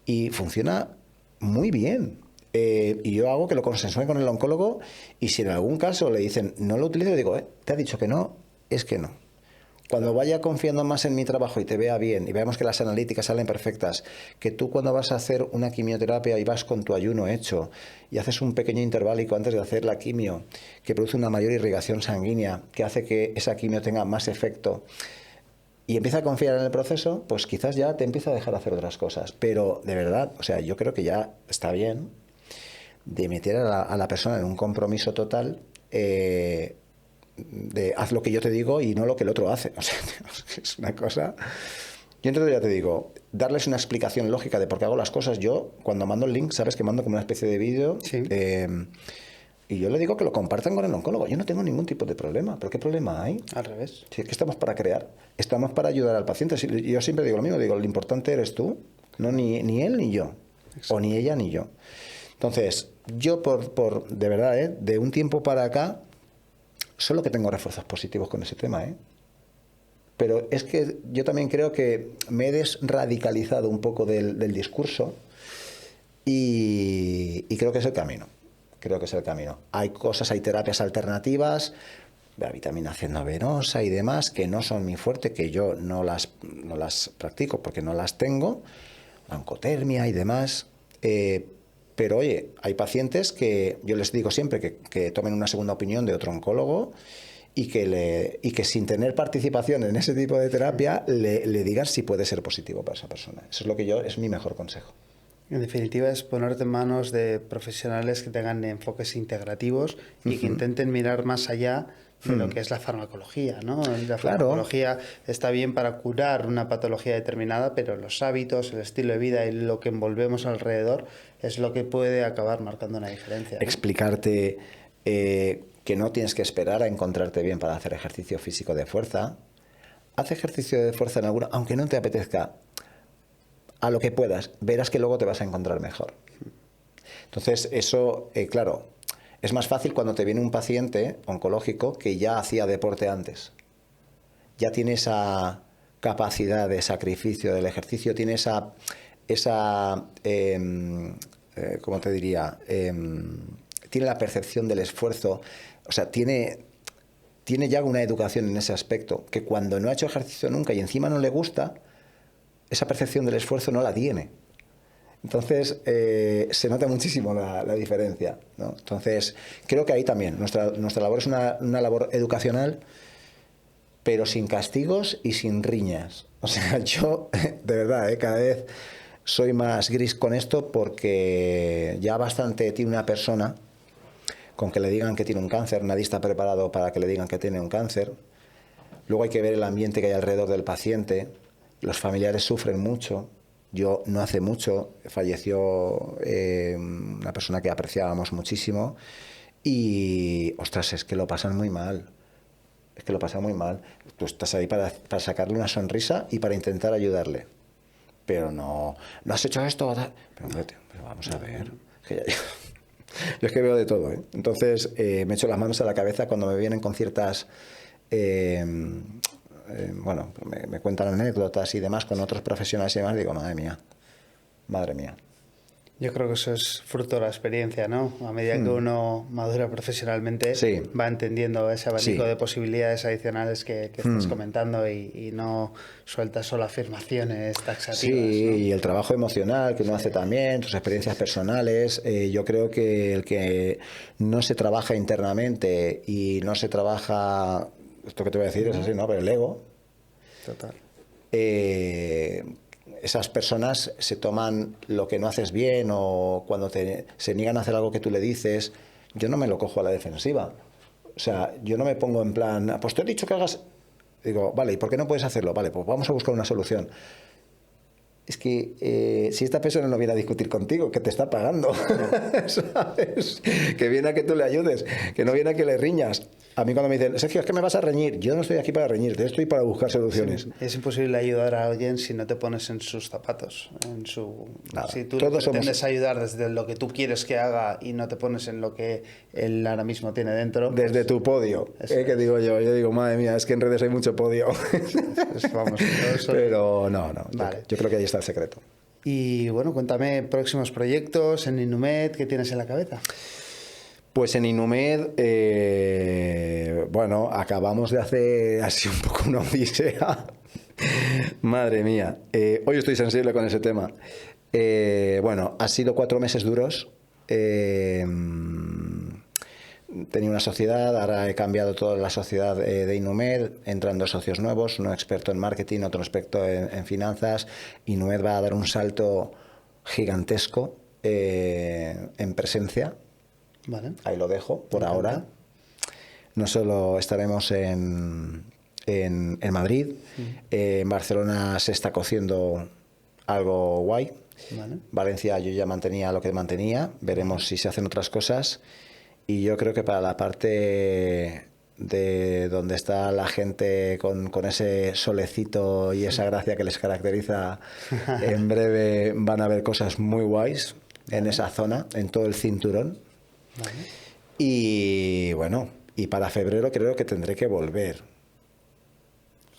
y funciona muy bien. Y yo hago que lo consensúe con el oncólogo y si en algún caso le dicen no lo utilizo, digo, te ha dicho que no, es que no. Cuando vaya confiando más en mi trabajo y te vea bien y veamos que las analíticas salen perfectas, que tú cuando vas a hacer una quimioterapia y vas con tu ayuno hecho y haces un pequeño interválico antes de hacer la quimio, que produce una mayor irrigación sanguínea, que hace que esa quimio tenga más efecto y empieza a confiar en el proceso, pues quizás ya te empieza a dejar hacer otras cosas. Pero de verdad, o sea, yo creo que ya está bien de meter a la persona en un compromiso total de haz lo que yo te digo y no lo que el otro hace. O sea, es una cosa... Yo entonces ya te digo, darles una explicación lógica de por qué hago las cosas. Yo, cuando mando el link, sabes que mando como una especie de vídeo. Sí. Y yo le digo que lo compartan con el oncólogo. Yo no tengo ningún tipo de problema. ¿Pero qué problema hay? Al revés. Si es que estamos para crear, estamos para ayudar al paciente. Yo siempre digo lo mismo, digo, lo importante eres tú, no ni él ni yo. Exacto. O ni ella ni yo. Entonces, yo de verdad, de un tiempo para acá, solo que tengo refuerzos positivos con ese tema, Pero es que yo también creo que me he desradicalizado un poco del discurso y creo que es el camino. Creo que es el camino. Hay cosas, hay terapias alternativas, la vitamina C no venosa y demás, que no son mi fuerte, que yo no las practico porque no las tengo, oncotermia y demás. Pero oye, hay pacientes que yo les digo siempre que tomen una segunda opinión de otro oncólogo y que sin tener participación en ese tipo de terapia le digan si puede ser positivo para esa persona. Eso es lo que es mi mejor consejo. En definitiva, es ponerte en manos de profesionales que tengan enfoques integrativos y que intenten mirar más allá de lo que es la farmacología, ¿no? La farmacología está bien para curar una patología determinada, pero los hábitos, el estilo de vida y lo que envolvemos alrededor es lo que puede acabar marcando una diferencia, ¿no? Explicarte que no tienes que esperar a encontrarte bien para hacer ejercicio físico de fuerza. Haz ejercicio de fuerza en alguna, aunque no te apetezca, a lo que puedas, verás que luego te vas a encontrar mejor. Entonces, eso, claro, es más fácil cuando te viene un paciente oncológico que ya hacía deporte antes. Ya tiene esa capacidad de sacrificio del ejercicio, tiene esa ¿cómo te diría? Tiene la percepción del esfuerzo, o sea, tiene ya una educación en ese aspecto, que cuando no ha hecho ejercicio nunca y encima no le gusta, esa percepción del esfuerzo no la tiene. Entonces, se nota muchísimo la diferencia, ¿no? Entonces, creo que ahí también nuestra labor es una labor educacional, pero sin castigos y sin riñas. O sea, yo, de verdad, cada vez soy más gris con esto porque ya bastante tiene una persona con que le digan que tiene un cáncer, nadie está preparado para que le digan que tiene un cáncer. Luego hay que ver el ambiente que hay alrededor del paciente. Los familiares sufren mucho. Yo no hace mucho falleció una persona que apreciábamos muchísimo y, ostras, es que lo pasan muy mal. Es que lo pasan muy mal. Tú estás ahí para sacarle una sonrisa y para intentar ayudarle. Pero no has hecho esto. Pero vamos a ver. Yo es que veo de todo, Entonces me echo las manos a la cabeza cuando me vienen con ciertas... bueno, me cuentan anécdotas y demás con otros profesionales y demás, digo, madre mía. Yo creo que eso es fruto de la experiencia, ¿no? A medida que uno madura profesionalmente, va entendiendo ese abanico de posibilidades adicionales que estás comentando y no sueltas solo afirmaciones taxativas. Sí, ¿no? Y el trabajo emocional que uno hace también, tus experiencias personales. Yo creo que el que no se trabaja internamente y no se trabaja... Esto que te voy a decir es así, ¿no? Pero el ego. Total. Esas personas se toman lo que no haces bien o cuando se niegan a hacer algo que tú le dices. Yo no me lo cojo a la defensiva. O sea, yo no me pongo en plan, pues te he dicho que hagas... Digo, vale, ¿y por qué no puedes hacerlo? Vale, pues vamos a buscar una solución. Es que si esta persona no viene a discutir contigo, que te está pagando, ¿sabes? Que viene a que tú le ayudes, que no viene a que le riñas. A mí cuando me dicen, Sergio, es que me vas a reñir, yo no estoy aquí para reñirte, estoy para buscar soluciones. Sí, es imposible ayudar a alguien si no te pones en sus zapatos. Si tú pretendes ayudar desde lo que tú quieres que haga y no te pones en lo que él ahora mismo tiene dentro. Desde tu podio, que digo yo digo, madre mía, es que en redes hay mucho podio. Pero no, vale. Yo creo que ahí está el secreto. Y bueno, cuéntame próximos proyectos en Inumed, ¿qué tienes en la cabeza? Pues en Inumed, bueno, acabamos de hacer así un poco una odisea. Madre mía, hoy estoy sensible con ese tema. Bueno, ha sido 4 meses duros. tenía una sociedad, ahora he cambiado toda la sociedad de Inumed, entran 2 socios nuevos, uno experto en marketing, otro experto en finanzas. Inumed va a dar un salto gigantesco en presencia. Vale. Ahí lo dejo por ahora. No solo estaremos en Madrid, en Barcelona se está cociendo algo guay. Vale. Valencia yo ya mantenía lo que mantenía, veremos si se hacen otras cosas. Y yo creo que para la parte de donde está la gente con ese solecito y esa gracia que les caracteriza, en breve van a haber cosas muy guays en esa zona, en todo el cinturón. Vale. Y bueno, y para febrero creo que tendré que volver.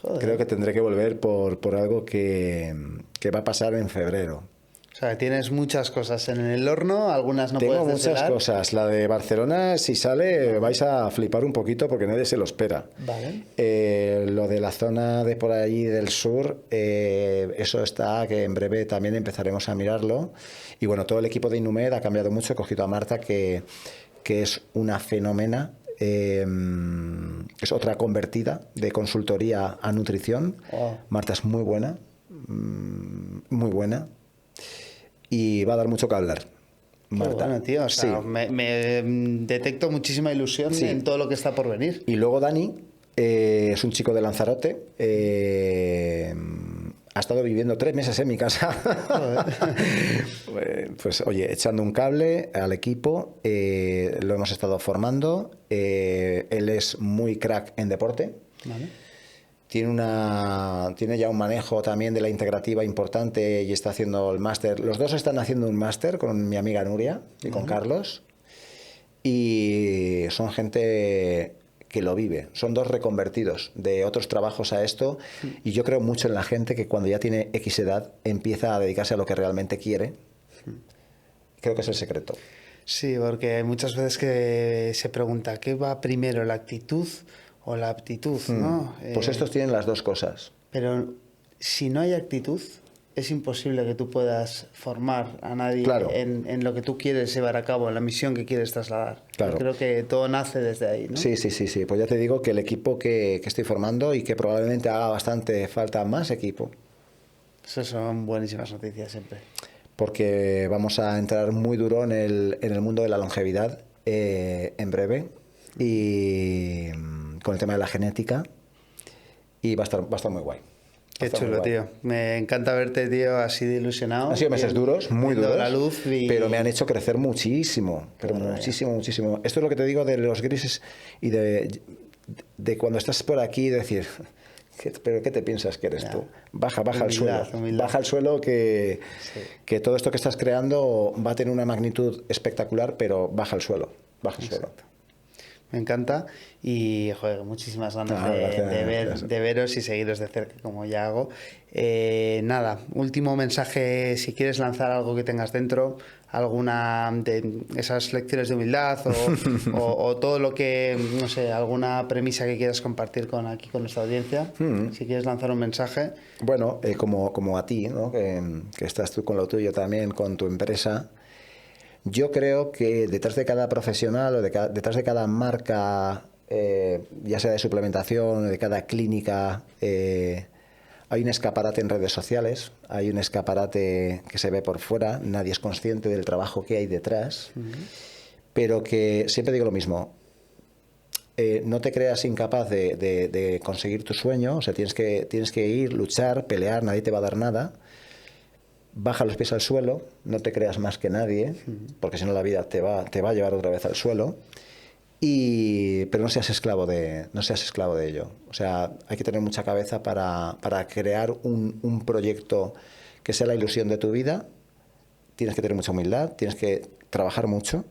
Joder. Creo que tendré que volver por algo que va a pasar en febrero. O sea, tienes muchas cosas en el horno, algunas no Tengo puedes muchas desvelar. cosas. La de Barcelona, si sale, vais a flipar un poquito porque nadie se lo espera. Vale. Lo de la zona de por allí del sur, eso está que en breve también empezaremos a mirarlo. Y bueno, todo el equipo de Inumed ha cambiado mucho. He cogido a Marta, que es una fenómena. Es otra convertida de consultoría a nutrición. Wow. Marta es muy buena, muy buena. Y va a dar mucho que hablar. Marta. Qué bueno, tío. O sea, Sí. me detecto muchísima ilusión Sí. en todo lo que está por venir. Y luego Dani es un chico de Lanzarote. Ha estado viviendo 3 meses en mi casa. Pues oye, echando un cable al equipo. Lo hemos estado formando. Él es muy crack en deporte. Vale. Tiene ya un manejo también de la integrativa importante y está haciendo el máster. Los dos están haciendo un máster con mi amiga Nuria y con Carlos. Y son gente que lo vive. Son 2 reconvertidos de otros trabajos a esto. Y yo creo mucho en la gente que cuando ya tiene X edad empieza a dedicarse a lo que realmente quiere. Creo que es el secreto. Sí, porque hay muchas veces que se pregunta, ¿qué va primero, la actitud o la aptitud? ¿No? Pues estos tienen las 2 cosas. Pero si no hay actitud, es imposible que tú puedas formar a nadie Claro. en lo que tú quieres llevar a cabo, en la misión que quieres trasladar. Claro. Yo creo que todo nace desde ahí, ¿no? Sí. Pues ya te digo que el equipo que estoy formando y que probablemente haga bastante falta más equipo. Eso son buenísimas noticias siempre. Porque vamos a entrar muy duro en el mundo de la longevidad en breve y con el tema de la genética y va a estar muy guay. Qué chulo, tío. Me encanta verte, tío, así de ilusionado. Han sido meses duros, muy viendo duros, la luz pero me han hecho crecer muchísimo, pero muchísimo. Esto es lo que te digo de los grises y de cuando estás por aquí decir... ¿Pero qué te piensas que eres tú? Baja al suelo. Humildad. Baja al suelo que todo esto que estás creando va a tener una magnitud espectacular, pero baja al suelo. Baja al suelo. Me encanta y, joder, muchísimas ganas gracias. de veros y seguiros de cerca, como ya hago. Nada, último mensaje, si quieres lanzar algo que tengas dentro, alguna de esas lecciones de humildad o todo lo que, no sé, alguna premisa que quieras compartir aquí con nuestra audiencia, si quieres lanzar un mensaje. Bueno, como a ti, ¿no? que estás tú con lo tuyo también, con tu empresa. Yo creo que detrás de cada profesional o detrás de cada marca, ya sea de suplementación o de cada clínica, hay un escaparate en redes sociales, hay un escaparate que se ve por fuera, nadie es consciente del trabajo que hay detrás, pero que siempre digo lo mismo, no te creas incapaz de conseguir tu sueño, o sea, tienes que ir, luchar, pelear, nadie te va a dar nada. Baja los pies al suelo, no te creas más que nadie, porque si no la vida te va a llevar otra vez al suelo. Pero no seas esclavo de ello. O sea, hay que tener mucha cabeza para crear un proyecto que sea la ilusión de tu vida. Tienes que tener mucha humildad, tienes que trabajar mucho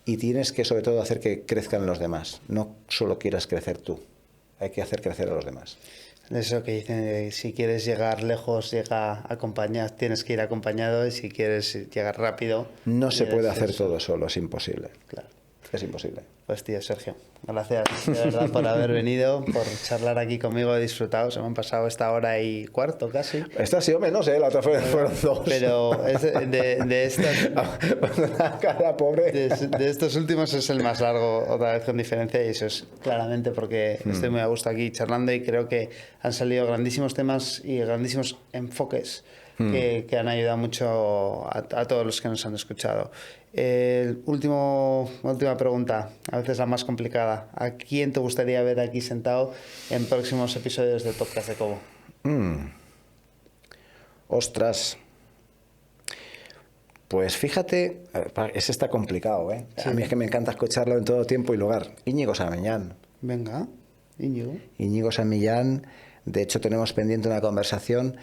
y tienes que, sobre todo, hacer que crezcan los demás. No solo quieras crecer tú, hay que hacer crecer a los demás. Eso que dicen, si quieres llegar lejos, tienes que ir acompañado, y si quieres llegar rápido... No se puede hacer todo solo, es imposible. Claro. Es imposible. Pues tío, Sergio, gracias de verdad por haber venido, por charlar aquí conmigo, he disfrutado, se me han pasado esta hora y cuarto casi. Esta ha sido menos, la otra fueron 2. Pero de estas... Cara pobre. De estos últimos es el más largo, otra vez con diferencia, y eso es claramente porque estoy muy a gusto aquí charlando y creo que han salido grandísimos temas y grandísimos enfoques que han ayudado mucho a todos los que nos han escuchado. Última pregunta, a veces la más complicada. ¿A quién te gustaría ver aquí sentado en próximos episodios del podcast de Cobo? Ostras. Pues fíjate, ese está complicado, ¿eh? Sí. A mí es que me encanta escucharlo en todo tiempo y lugar. Íñigo Samillán. Venga, Íñigo. Íñigo Samillán. De hecho, tenemos pendiente una conversación.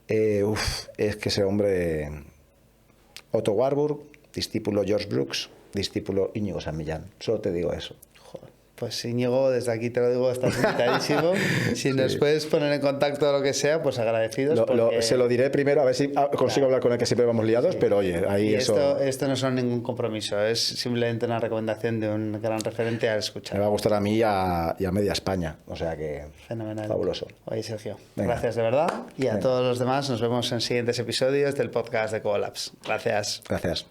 Es que ese hombre... Otto Warburg, discípulo George Brooks, discípulo Íñigo Samillán. Solo te digo eso. Joder. Pues Íñigo, desde aquí te lo digo, estás invitadísimo. Si nos puedes poner en contacto o lo que sea, pues agradecidos. Se lo diré primero, a ver si consigo hablar con el que siempre vamos liados, pero oye, ahí eso... Esto no son ningún compromiso, es simplemente una recomendación de un gran referente al escuchar. Me va a gustar a mí y a media España, o sea que... Fenomenal. Fabuloso. Oye, Sergio, gracias de verdad. Y a todos los demás nos vemos en siguientes episodios del podcast de Cobo Labs. Gracias. Gracias.